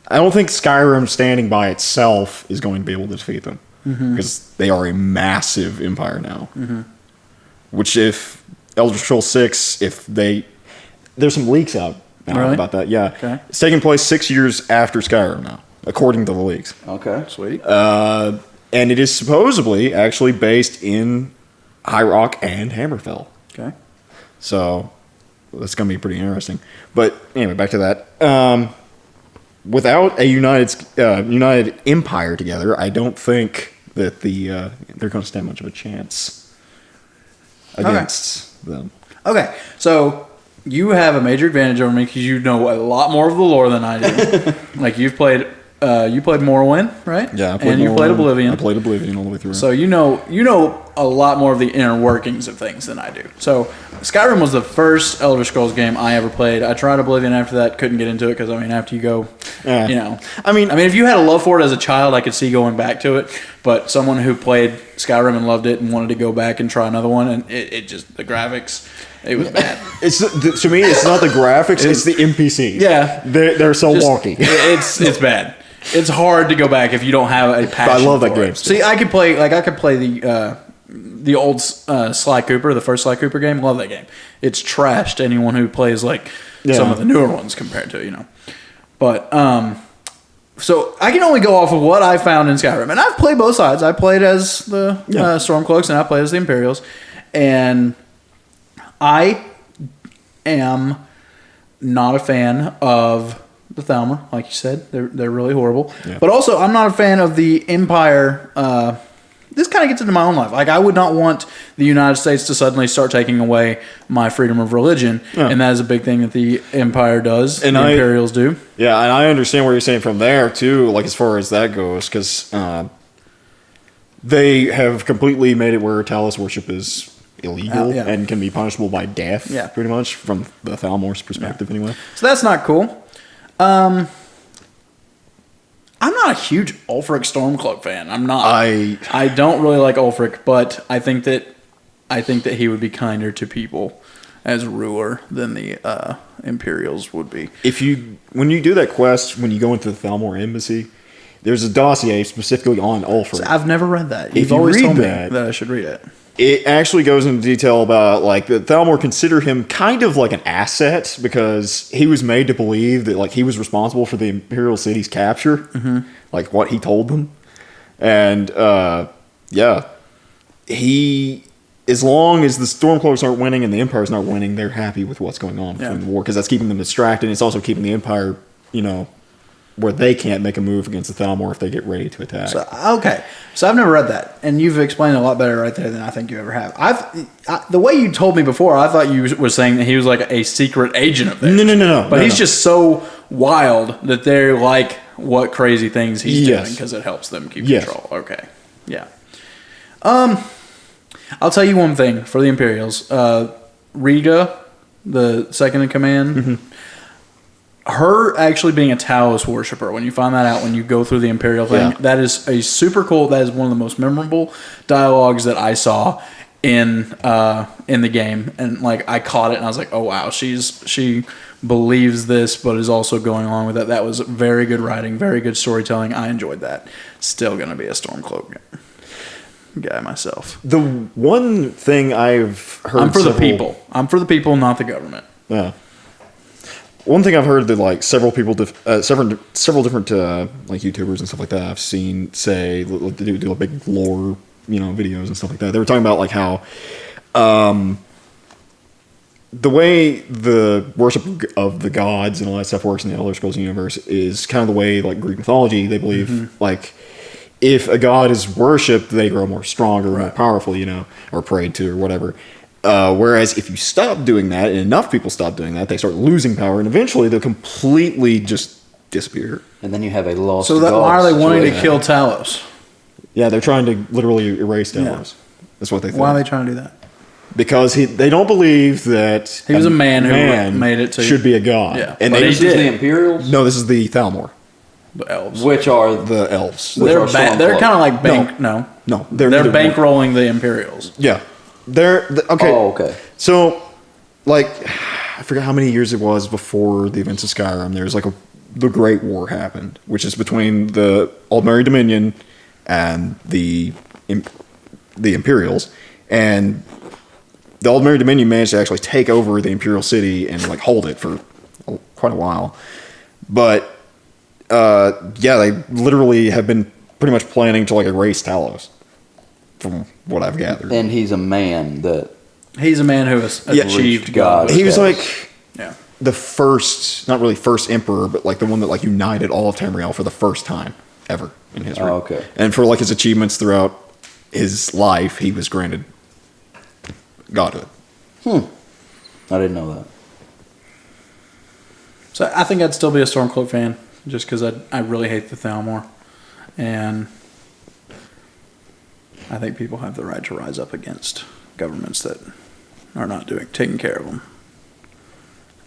I don't think Skyrim standing by itself is going to be able to defeat them because they are a massive empire now. Which, if Elder Scrolls 6, there's some leaks out now Really? about that. Yeah, Okay. it's taking place 6 years after Skyrim now, according to the leaks. Okay. Sweet. And it is supposedly actually based in High Rock and Hammerfell. Okay. So that's going to be pretty interesting. But anyway, back to that. Without a united empire together, I don't think that they're going to stand much of a chance against them. Okay. So you have a major advantage over me because you know a lot more of the lore than I do. Like you played Morrowind, right? Yeah, I played and you played Oblivion. I played Oblivion all the way through. So you know a lot more of the inner workings of things than I do. So Skyrim was the first Elder Scrolls game I ever played. I tried Oblivion after that, couldn't get into it because after you go, Yeah. I mean, if you had a love for it as a child, I could see going back to it. But someone who played Skyrim and loved it and wanted to go back and try another one, and it just the graphics, it was bad. To me, it's not the graphics; it's the NPCs. Yeah. they're so Just- wonky. It's bad. It's hard to go back if you don't have a passion. I love that for game it. still. See, I could play the old Sly Cooper, the first Sly Cooper game. Love that game. It's trash to anyone who plays some Yeah. of the newer ones compared to But so I can only go off of what I found in Skyrim, and I've played both sides. I played as the Stormcloaks, and I played as the Imperials, and I am not a fan of the Thalmor, like you said. They're really horrible. Yeah. But also, I'm not a fan of the Empire. This kind of gets into my own life. Like, I would not want the United States to suddenly start taking away my freedom of religion, Yeah. and that is a big thing that the Empire does. And the I- Imperials do. Yeah, and I understand what you're saying from there too. Like as far as that goes, because they have completely made it where Talos worship is illegal Yeah. and can be punishable by death. Yeah. Pretty much from the Thalmor's perspective, anyway. So that's not cool. I'm not a huge Ulfric Stormcloak fan. I'm not. I don't really like Ulfric, but I think that he would be kinder to people as ruler than the Imperials would be. When you do that quest, when you go into the Thalmor embassy, there's a dossier specifically on Ulfric. I've never read that. If You've you always read told me that- that I should read it. It actually goes into detail about like the Thalmor consider him kind of like an asset because he was made to believe that like he was responsible for the Imperial city's capture, like what he told them, and he, as long as the Stormcloaks aren't winning and the Empire's not winning, they're happy with what's going on in the war because that's keeping them distracted. It's also keeping the Empire, where they can't make a move against the Thalmor if they get ready to attack. So I've never read that, and you've explained it a lot better right there than I think you ever have. The way you told me before, I thought you were saying that he was like a secret agent of theirs. No. But he's just so wild that they're like, what crazy things he's doing because it helps them keep control. Okay, yeah. I'll tell you one thing for the Imperials. Riga, the second in command, her actually being a Talos worshiper, when you find that out when you go through the Imperial thing, that is a super cool, that is one of the most memorable dialogues that I saw in the game. And like I caught it and I was like, oh wow, she believes this but is also going along with it. That was very good writing, very good storytelling. I enjoyed that. Still gonna be a Stormcloak guy myself. The one thing I've heard, I'm for the people. I'm for the people, not the government. Yeah. One thing I've heard that like several people, several different like YouTubers and stuff like that I've seen say do a big lore videos and stuff like that. They were talking about like how the way the worship of the gods and all that stuff works in the Elder Scrolls universe is kind of the way like Greek mythology. They believe like if a god is worshipped, they grow more stronger, more powerful, or prayed to or whatever. Whereas if you stop doing that and enough people stop doing that, they start losing power and eventually they'll completely just disappear. And then you have a lost. So why are they wanting to kill Talos? Yeah, they're trying to literally erase Talos. That's what they think. Why are they trying to do that? Because they don't believe that he was a man who made it to should be a god. Yeah, and this is the Imperials. No, this is the Thalmor. The elves, which are the elves. they're kind of like bank. No, they're bankrolling the Imperials. Yeah, okay. Oh, okay. So, like, I forgot how many years it was before the events of Skyrim. There's like the Great War happened, which is between the Aldmeri Dominion and the Imperials, and the Aldmeri Dominion managed to actually take over the Imperial City and like hold it for quite a while. But they literally have been pretty much planning to like erase Talos, from what I've gathered. And he's a man He's a man who has achieved God. He was like Yeah. the first, not really first emperor, but like the one that like united all of Tamriel for the first time ever in history. Oh, okay. And for like his achievements throughout his life, he was granted godhood. I didn't know that. So I think I'd still be a Stormcloak fan, just because I really hate the Thalmor, and I think people have the right to rise up against governments that are not taking care of them.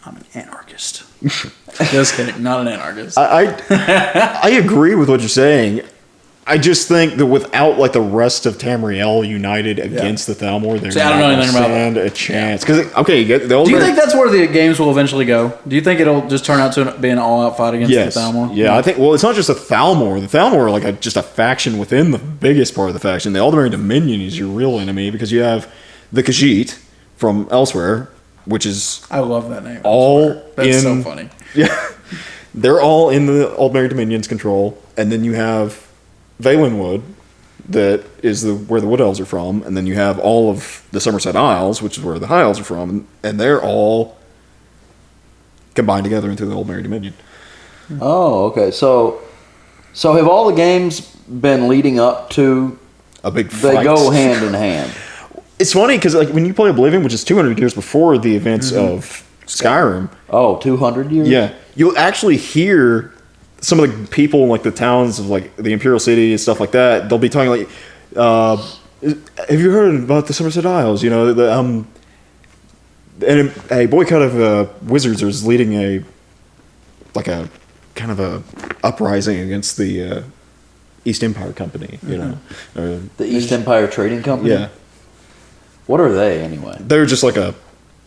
I'm an anarchist. Just kidding, not an anarchist. I agree with what you're saying. I just think that without like the rest of Tamriel united against the Thalmor, they're I don't know anything about stand a chance. Because Do you think that's where the games will eventually go? Do you think it'll just turn out to be an all-out fight against the Thalmor? Yeah, I think. Well, it's not just a Thalmor. The Thalmor are like just a faction within the biggest part of the faction. The Aldmeri Dominion is your real enemy because you have the Khajiit from elsewhere, which is I love that name. That's so funny. Yeah, they're all in the Aldmeri Dominion's control, and then you have Valenwood, that is where the Wood Elves are from, and then you have all of the Somerset Isles, which is where the High Elves are from, and they're all combined together into the Aldmeri Dominion. Oh, okay. So have all the games been leading up to A big fight. They go hand in hand. It's funny because like when you play Oblivion, which is 200 years before the events of Skyrim. Oh, 200 years? Yeah, you'll actually hear some of the people in like the towns of like the Imperial City and stuff like that. They'll be talking like, "Have you heard about the Somerset Isles? You know, and a boycott of wizards is leading a kind of a uprising against the East Empire Company. You know, The East Empire Trading Company? yeah, What are they anyway? they're just like a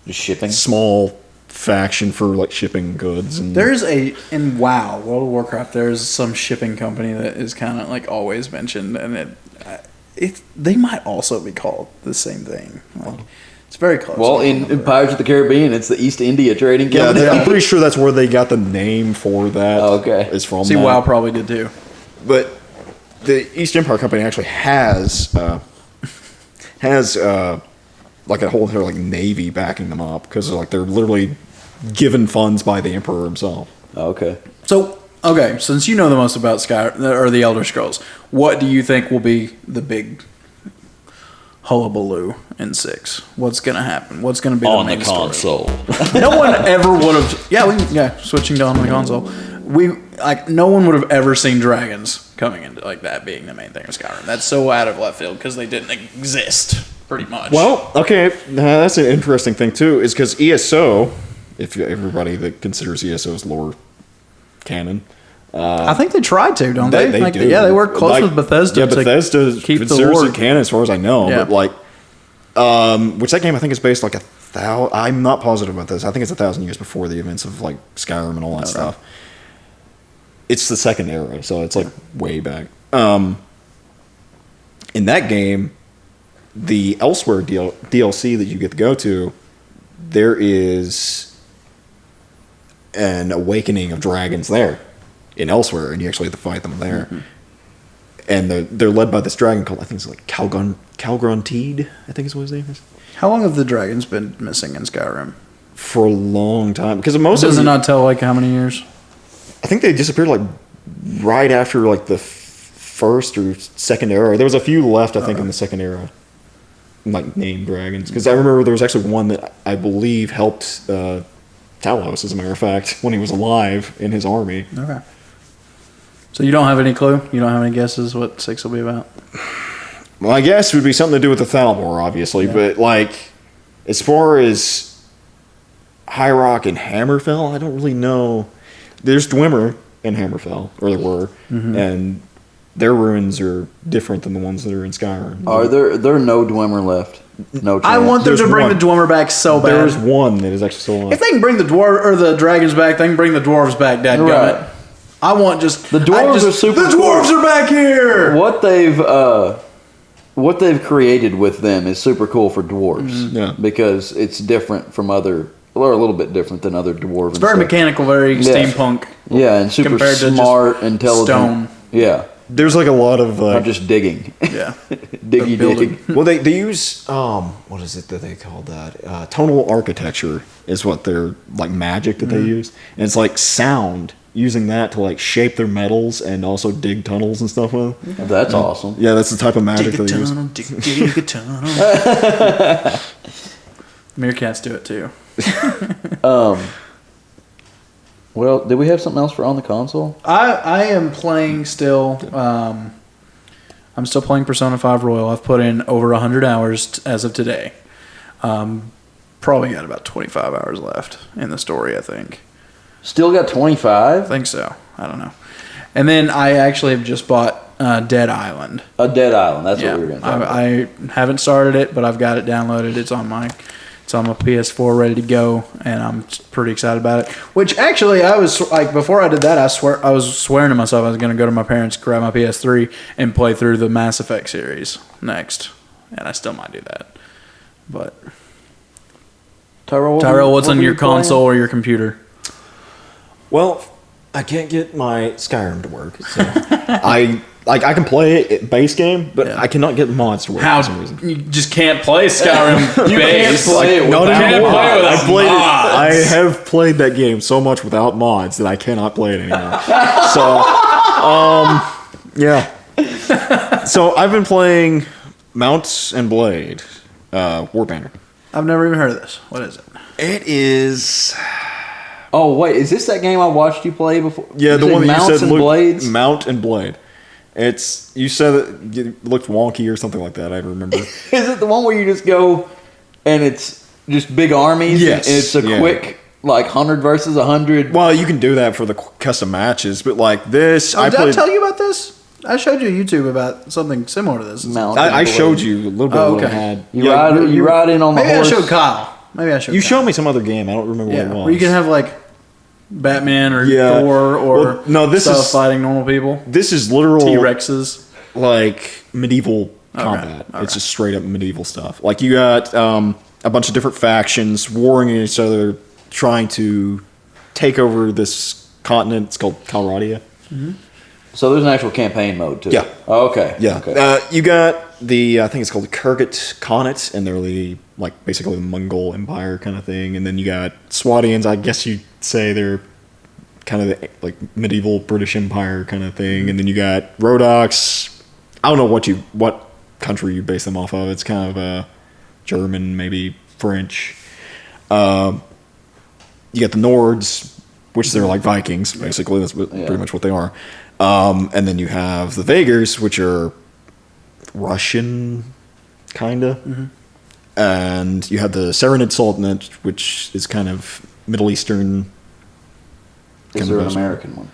Just shipping? small faction for like shipping goods and There's in World of Warcraft, there's some shipping company that is kind of like always mentioned, and they might also be called the same thing. Like, it's very close. Well, in Pirates of the Caribbean, it's the East India Trading Company. I'm pretty sure that's where they got the name for that. Oh, okay. Is from See, that. WoW probably did too. But the East Empire Company actually has like a whole like navy backing them up because like they're literally given funds by the Emperor himself. Okay. So, okay, since you know the most about or the Elder Scrolls, what do you think will be the big hullabaloo in 6? What's going to happen? What's going to be On the main the console. story? No one ever would have. Yeah, switching to on the console. No one would have ever seen dragons coming into like that being the main thing of Skyrim. That's so out of left field because they didn't exist pretty much. Well, okay, that's an interesting thing too, is because ESO, if everybody that considers ESO as lore canon, I think they tried to, don't they? They do. Yeah, they work close with Bethesda. Yeah, Bethesda keep the considers lore it canon as far as I know. Yeah. But like, which that game I think is based like 1,000. I'm not positive about this. I think it's 1,000 years before the events of like Skyrim and all that stuff. Right. It's the second era, so it's like way back. In that game, the Elsewhere DLC that you get to go to, there is an awakening of dragons there in Elsewhere, and you actually have to fight them there. and they're led by this dragon called, I think it's like Calgronteed, I think is what his name is. How long have the dragons been missing in Skyrim? For a long time, because most Does of it them, not tell like how many years? I think they disappeared like right after like the first or second era. There was a few left, I think, in the second era, like named dragons. Because I remember there was actually one that I believe helped Talos, as a matter of fact, when he was alive in his army. Okay. So you don't have any clue? You don't have any guesses what 6 will be about? Well, I guess it would be something to do with the Thalmor, obviously, but like as far as High Rock and Hammerfell, I don't really know. There's Dwemer in Hammerfell, or there were, and their ruins are different than the ones that are in Skyrim. Are there are no Dwemer left? No chance. I want them to There's bring one. the Dwemer back so bad. There's one that is actually still alive. If they can bring the dwarf or the dragons back, they can bring the dwarves back. Dadgummit. Right. I want just The dwarves are super The cool. dwarves are back here. What they've created with them is super cool for dwarves. Yeah. Because it's different from other, or a little bit different than other dwarven It's very stuff. mechanical, very Yeah. steampunk. Yeah, and super compared to just smart, intelligent. stone. Yeah, There's like a lot of I'm just digging. Yeah. Diggy building. dig. well, they use what is it that they call that? Tonal architecture is what they're like magic that they use, and it's like sound, using that to like shape their metals and also dig tunnels and stuff with. That's awesome. Yeah, that's the type of magic Dig a they use. tunnel, dig a tunnel. Meerkats do it too. Well, did we have something else for on the console? I am playing still. I'm still playing Persona 5 Royal. I've put in over 100 hours as of today. Probably got about 25 hours left in the story, I think. Still got 25? I think so. I don't know. And then I actually have just bought Dead Island. A Dead Island. That's Yeah, what we were going to talk about. I haven't started it, but I've got it downloaded. It's on my PS4 ready to go, and I'm pretty excited about it. Which actually, I was like, before I did that, I was swearing to myself I was going to go to my parents, grab my PS3, and play through the Mass Effect series next, and I still might do that. But Tyrel, what's on your console or your computer? Well, I can't get my Skyrim to work. So I can play it base game, but Yeah. I cannot get mods to work How for some reason. you just can't play Skyrim base? play it Not without anymore. play without I played mods. it. I have played that game so much without mods that I cannot play it anymore. So, yeah. So I've been playing Mount and Blade, Warbanner. I've never even heard of this. What is it? It is. Oh, wait. Is this that game I watched you play before? Yeah, the Is it one that Mounts you said and looked Blades? Mount and Blade. You said it looked wonky or something like that. I remember. Is it the one where you just go and it's just big armies? Yes, And it's a yeah. quick, like, 100 versus 100? Well, you can do that for the custom matches, but like this, Oh, did I played. tell you about this? I showed you YouTube about something similar to this. Mount I and showed Blade. you a little bit Oh, of what I okay. had. You ride in on the Maybe I horse. showed Kyle. You showed me some other game. I don't remember Yeah, what it was. where you can have like Batman or Yeah. Thor or Well, no, this stuff is- fighting normal people. This is literal T-Rexes. like medieval combat. Okay. It's just straight up medieval stuff. Like you got a bunch of different factions warring at each other, trying to take over this continent. It's called Calradia. So there's an actual campaign mode, too? Yeah. Oh, okay. Yeah. Okay. You got I think it's called the Kurgat Khanate, and they're basically the Mongol Empire kind of thing. And then you got Swadians. I guess you'd say they're kind of the, like medieval British Empire kind of thing. And then you got Rhodoks. I don't know what country you base them off of. It's kind of German, maybe French. You got the Nords, which they're like Vikings, basically. That's pretty much what they are. And then you have the Vagars, which are Russian, kind of. And you have the Saranid Sultanate, which is kind of Middle Eastern. Is there an American one?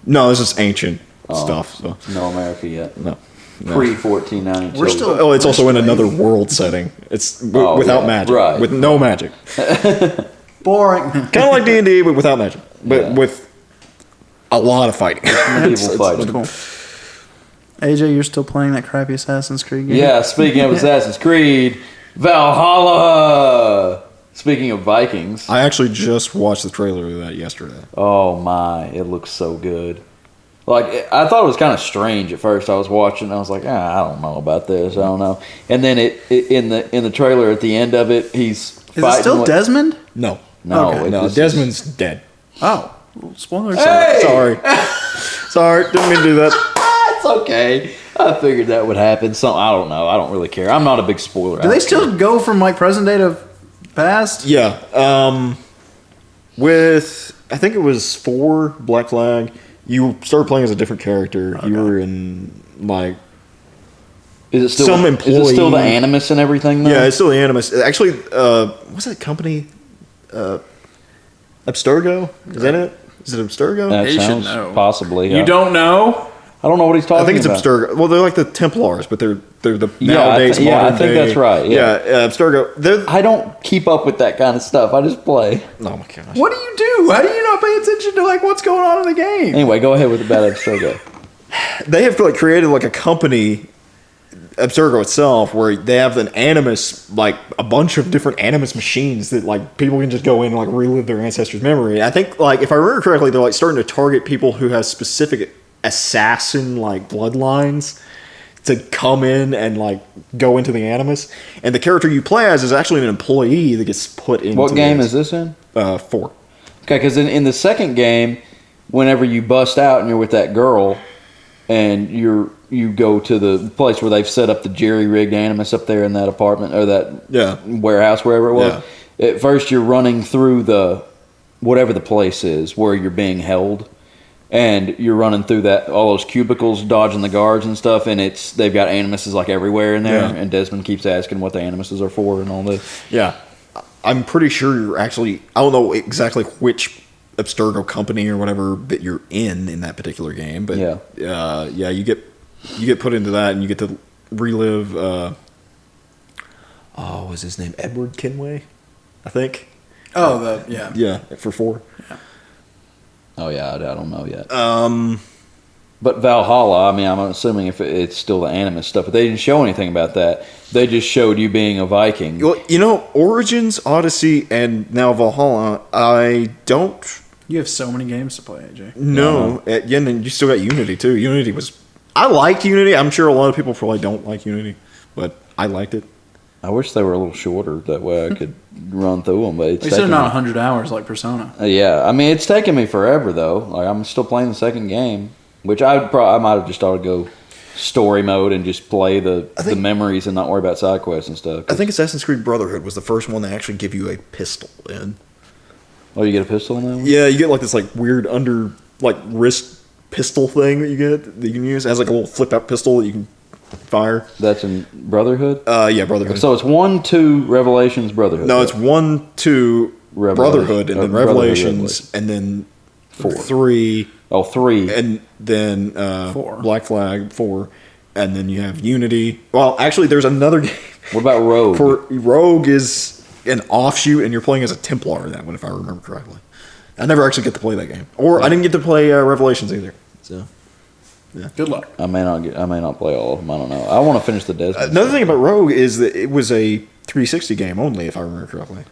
No, this is ancient stuff. So No America yet. no. Pre-1492. We're still- Oh, it's also in another world setting. It's Oh, without yeah, magic, right. with no magic. Boring. Kind of like D&D, but without magic, but Yeah. with a lot of fighting. medieval fighting. Cool. AJ, you're still playing that crappy Assassin's Creed game? Yeah, speaking of Assassin's Creed, Valhalla! Speaking of Vikings. I actually just watched the trailer of that yesterday. Oh my, it looks so good. Like, I thought it was kind of strange at first. I was watching, I was like, I don't know about this. I don't know. And then in the trailer at the end of it, he's fighting. Is it still Desmond? No. No, Okay. No, Desmond's dead. Oh, spoilers. Hey! Sorry, didn't mean to do that. It's okay. I figured that would happen. So I don't know. I don't really care. I'm not a big spoiler. Do they still go from like present day to past? Yeah. With I think it was 4 Black Flag. You started playing as a different character. Okay. You were in like Is it still some Is it still the employee- Animus and everything? Though? Yeah, it's still the Animus. Actually, what's that company? Abstergo? Is that it? Is it Abstergo? That You should sounds know. possibly. You don't know? I don't know what he's talking I think it's about. Abstergo. Well, they're like the Templars, but they're the Yeah, nowadays I modern think day- that's right. Yeah. Abstergo. They're I don't keep up with that kind of stuff. I just play. oh my gosh. What do you do? How do you not pay attention to like what's going on in the game? Anyway, go ahead with the bad Abstergo. They have like created like a company, Abstergo itself, where they have an Animus, like a bunch of different Animus machines that like people can just go in and like relive their ancestors' memory. I think like if I remember correctly, they're like starting to target people who have specific assassin like bloodlines to come in and like go into the Animus. And the character you play as is actually an employee that gets put into. What game is this in? 4. Okay, because in the second game, whenever you bust out and you're with that girl, and you go to the place where they've set up the jerry-rigged Animus up there in that apartment or that warehouse, wherever it was. Yeah. At first, you're running through the whatever the place is where you're being held, and you're running through all those cubicles, dodging the guards and stuff. And they've got Animuses like everywhere in there. Yeah. And Desmond keeps asking what the Animuses are for and all this. Yeah. I'm pretty sure you're actually, I don't know exactly which Abstergo company or whatever that you're in that particular game, but you get put into that and you get to relive, what was his name? Edward Kenway, I think. Oh, yeah. Yeah, for 4. Oh, yeah, I don't know yet. But Valhalla, I mean, I'm assuming if it's still the Animus stuff, but they didn't show anything about that. They just showed you being a Viking. Well, Origins, Odyssey, and now Valhalla, I don't You have so many games to play, AJ. know. Yeah, and then you still got Unity, too. I liked Unity. I'm sure a lot of people probably don't like Unity, but I liked it. I wish they were a little shorter. That way I could run through them. But it's They said taking not me- 100 hours like Persona. Yeah, I mean, it's taken me forever, though. Like, I'm still playing the second game, which I might have just ought to go story mode and just play the memories and not worry about side quests and stuff. I think Assassin's Creed Brotherhood was the first one that actually give you a pistol in. Oh, you get a pistol in that one? Yeah, you get like this like weird wrist pistol thing that you can use. It has like a little flip out pistol that you can fire. That's in Brotherhood? Yeah, Brotherhood. So it's 1, 2, Revelations, Brotherhood. No, it's 1, 2, Brotherhood, and then Revelations, and then 4. 3. Oh, 3. And then 4. Black Flag 4, and then you have Unity. Well, actually, there's another game. What about Rogue? For Rogue is an offshoot, and you're playing as a Templar in that one, if I remember correctly. I never actually get to play that game, or I didn't get to play Revelations either. So, yeah. Good luck. I may not play all of them. I don't know. I want to finish the Desmond. Another thing about Rogue is that it was a 360 game only, if I remember correctly,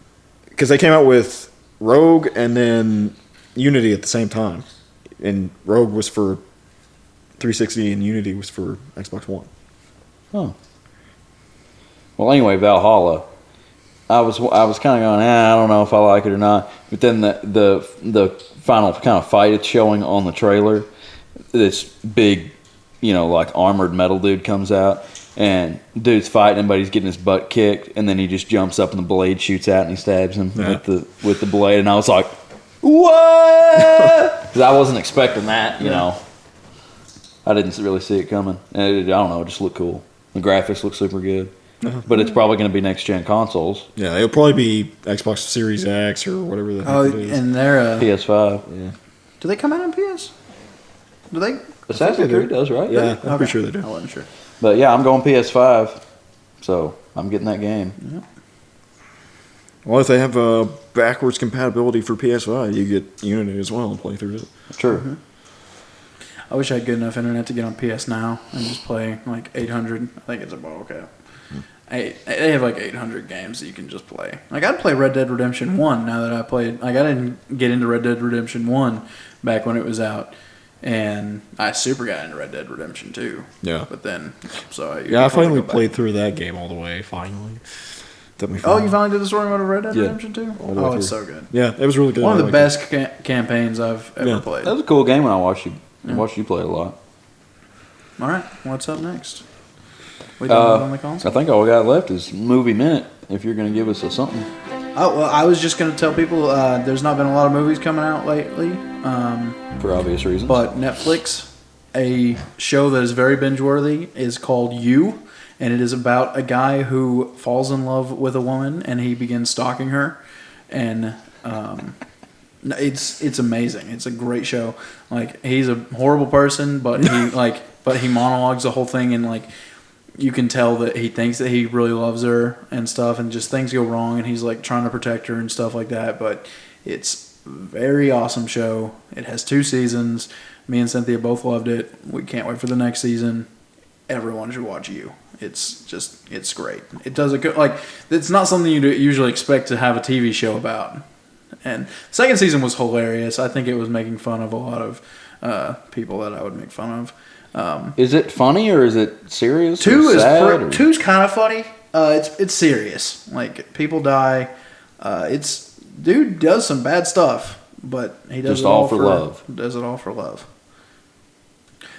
because they came out with Rogue and then Unity at the same time, and Rogue was for 360 and Unity was for Xbox One. Oh. Well, anyway, Valhalla. I was kind of going, I don't know if I like it or not. But then the final kind of fight it's showing on the trailer, this big, like armored metal dude comes out, and dude's fighting him, but he's getting his butt kicked, and then he just jumps up and the blade shoots out and he stabs him with the blade, and I was like, what? Because I wasn't expecting that, know. I didn't really see it coming. And I don't know, it just looked cool. The graphics look super good. But it's probably going to be next gen consoles. Yeah, it'll probably be Xbox Series X or whatever the heck it is. And they're PS5. Yeah. do they come out on PS? Do they? Assassin's Creed does, right? Yeah, I'm Okay. pretty sure they do. I wasn't sure. But yeah, I'm going PS5. So I'm getting that game. Well, if they have backwards compatibility for PS5, you get Unity as well and play through it. True. I wish I had good enough internet to get on PS Now and just play like 800. I think it's a bottle cap. They have like 800 games that you can just play. Like I'd play Red Dead Redemption 1 now that I played. Like I didn't get into Red Dead Redemption 1 back when it was out. And I super got into Red Dead Redemption 2. Yeah. But then, so I finally played through that game all the way. Finally. Took me Oh, you finally did the story mode of Red Dead Yeah. Redemption 2? All the way Oh, it's through. so good. Yeah, it was really good. One of I the liked best campaigns I've ever Yeah. played. That was a cool game when I watched you play a lot. All right, what's up next? We done on the I console? think all we got left is movie minute. If you're going to give us something. Oh, well, I was just going to tell people there's not been a lot of movies coming out lately. For obvious reasons. But Netflix, a show that is very binge-worthy, is called You, and it is about a guy who falls in love with a woman and he begins stalking her, and it's amazing. It's a great show. Like, he's a horrible person, but he monologues the whole thing, and like you can tell that he thinks that he really loves her and stuff, and just things go wrong, and he's like trying to protect her and stuff like that. But it's a very awesome show. It has 2 seasons. Me and Cynthia both loved it. We can't wait for the next season. Everyone should watch You. It's great. It does it's not something you usually expect to have a TV show about. And the second season was hilarious. I think it was making fun of a lot of people that I would make fun of. Is it funny or is it serious? Two's kind of funny. It's serious. Like, people die. Dude does some bad stuff, but he does Just it all for love. Does it all for love.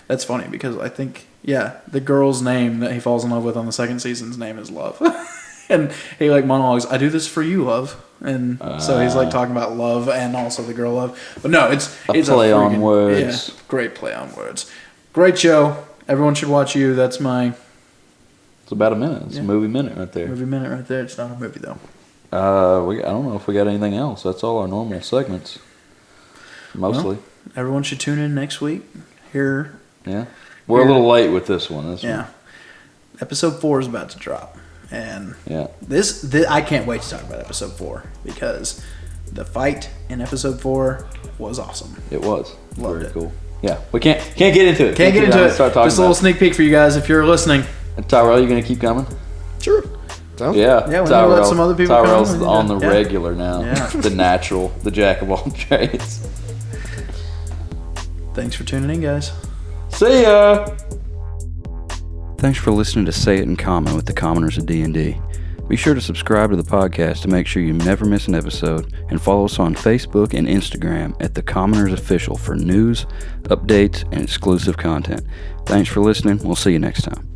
That's funny because I think the girl's name that he falls in love with on the second season's name is Love, and he like monologues, "I do this for you, love," and so he's like talking about love and also the girl Love. But no, it's play on words. Yeah, great play on words. Great show. Everyone should watch You. That's my It's about a minute. It's a movie minute right there. movie minute right there. It's not a movie though. I don't know if we got anything else. That's all our normal segments. Mostly. Well, everyone should tune in next week. Here. Yeah. We're a little late with this one. Episode 4 is about to drop. And Yeah. this I can't wait to talk about episode 4 because the fight in episode 4 was awesome. It was. Loved Very it. cool. Yeah. We can't get into it. Can't get into it. Start talking Just a little sneak peek for you guys if you're listening. Tyrel, you going to keep coming? Sure. Sounds Yeah. Yeah, we need to let some other people come. Tyrell's We need to- on the yeah. regular now. Yeah. The natural. The jack of all trades. Thanks for tuning in, guys. See ya! Thanks for listening to Say It in Common with the Commoners of D&D. Be sure to subscribe to the podcast to make sure you never miss an episode, and follow us on Facebook and Instagram at The Commoners Official for news, updates, and exclusive content. Thanks for listening. We'll see you next time.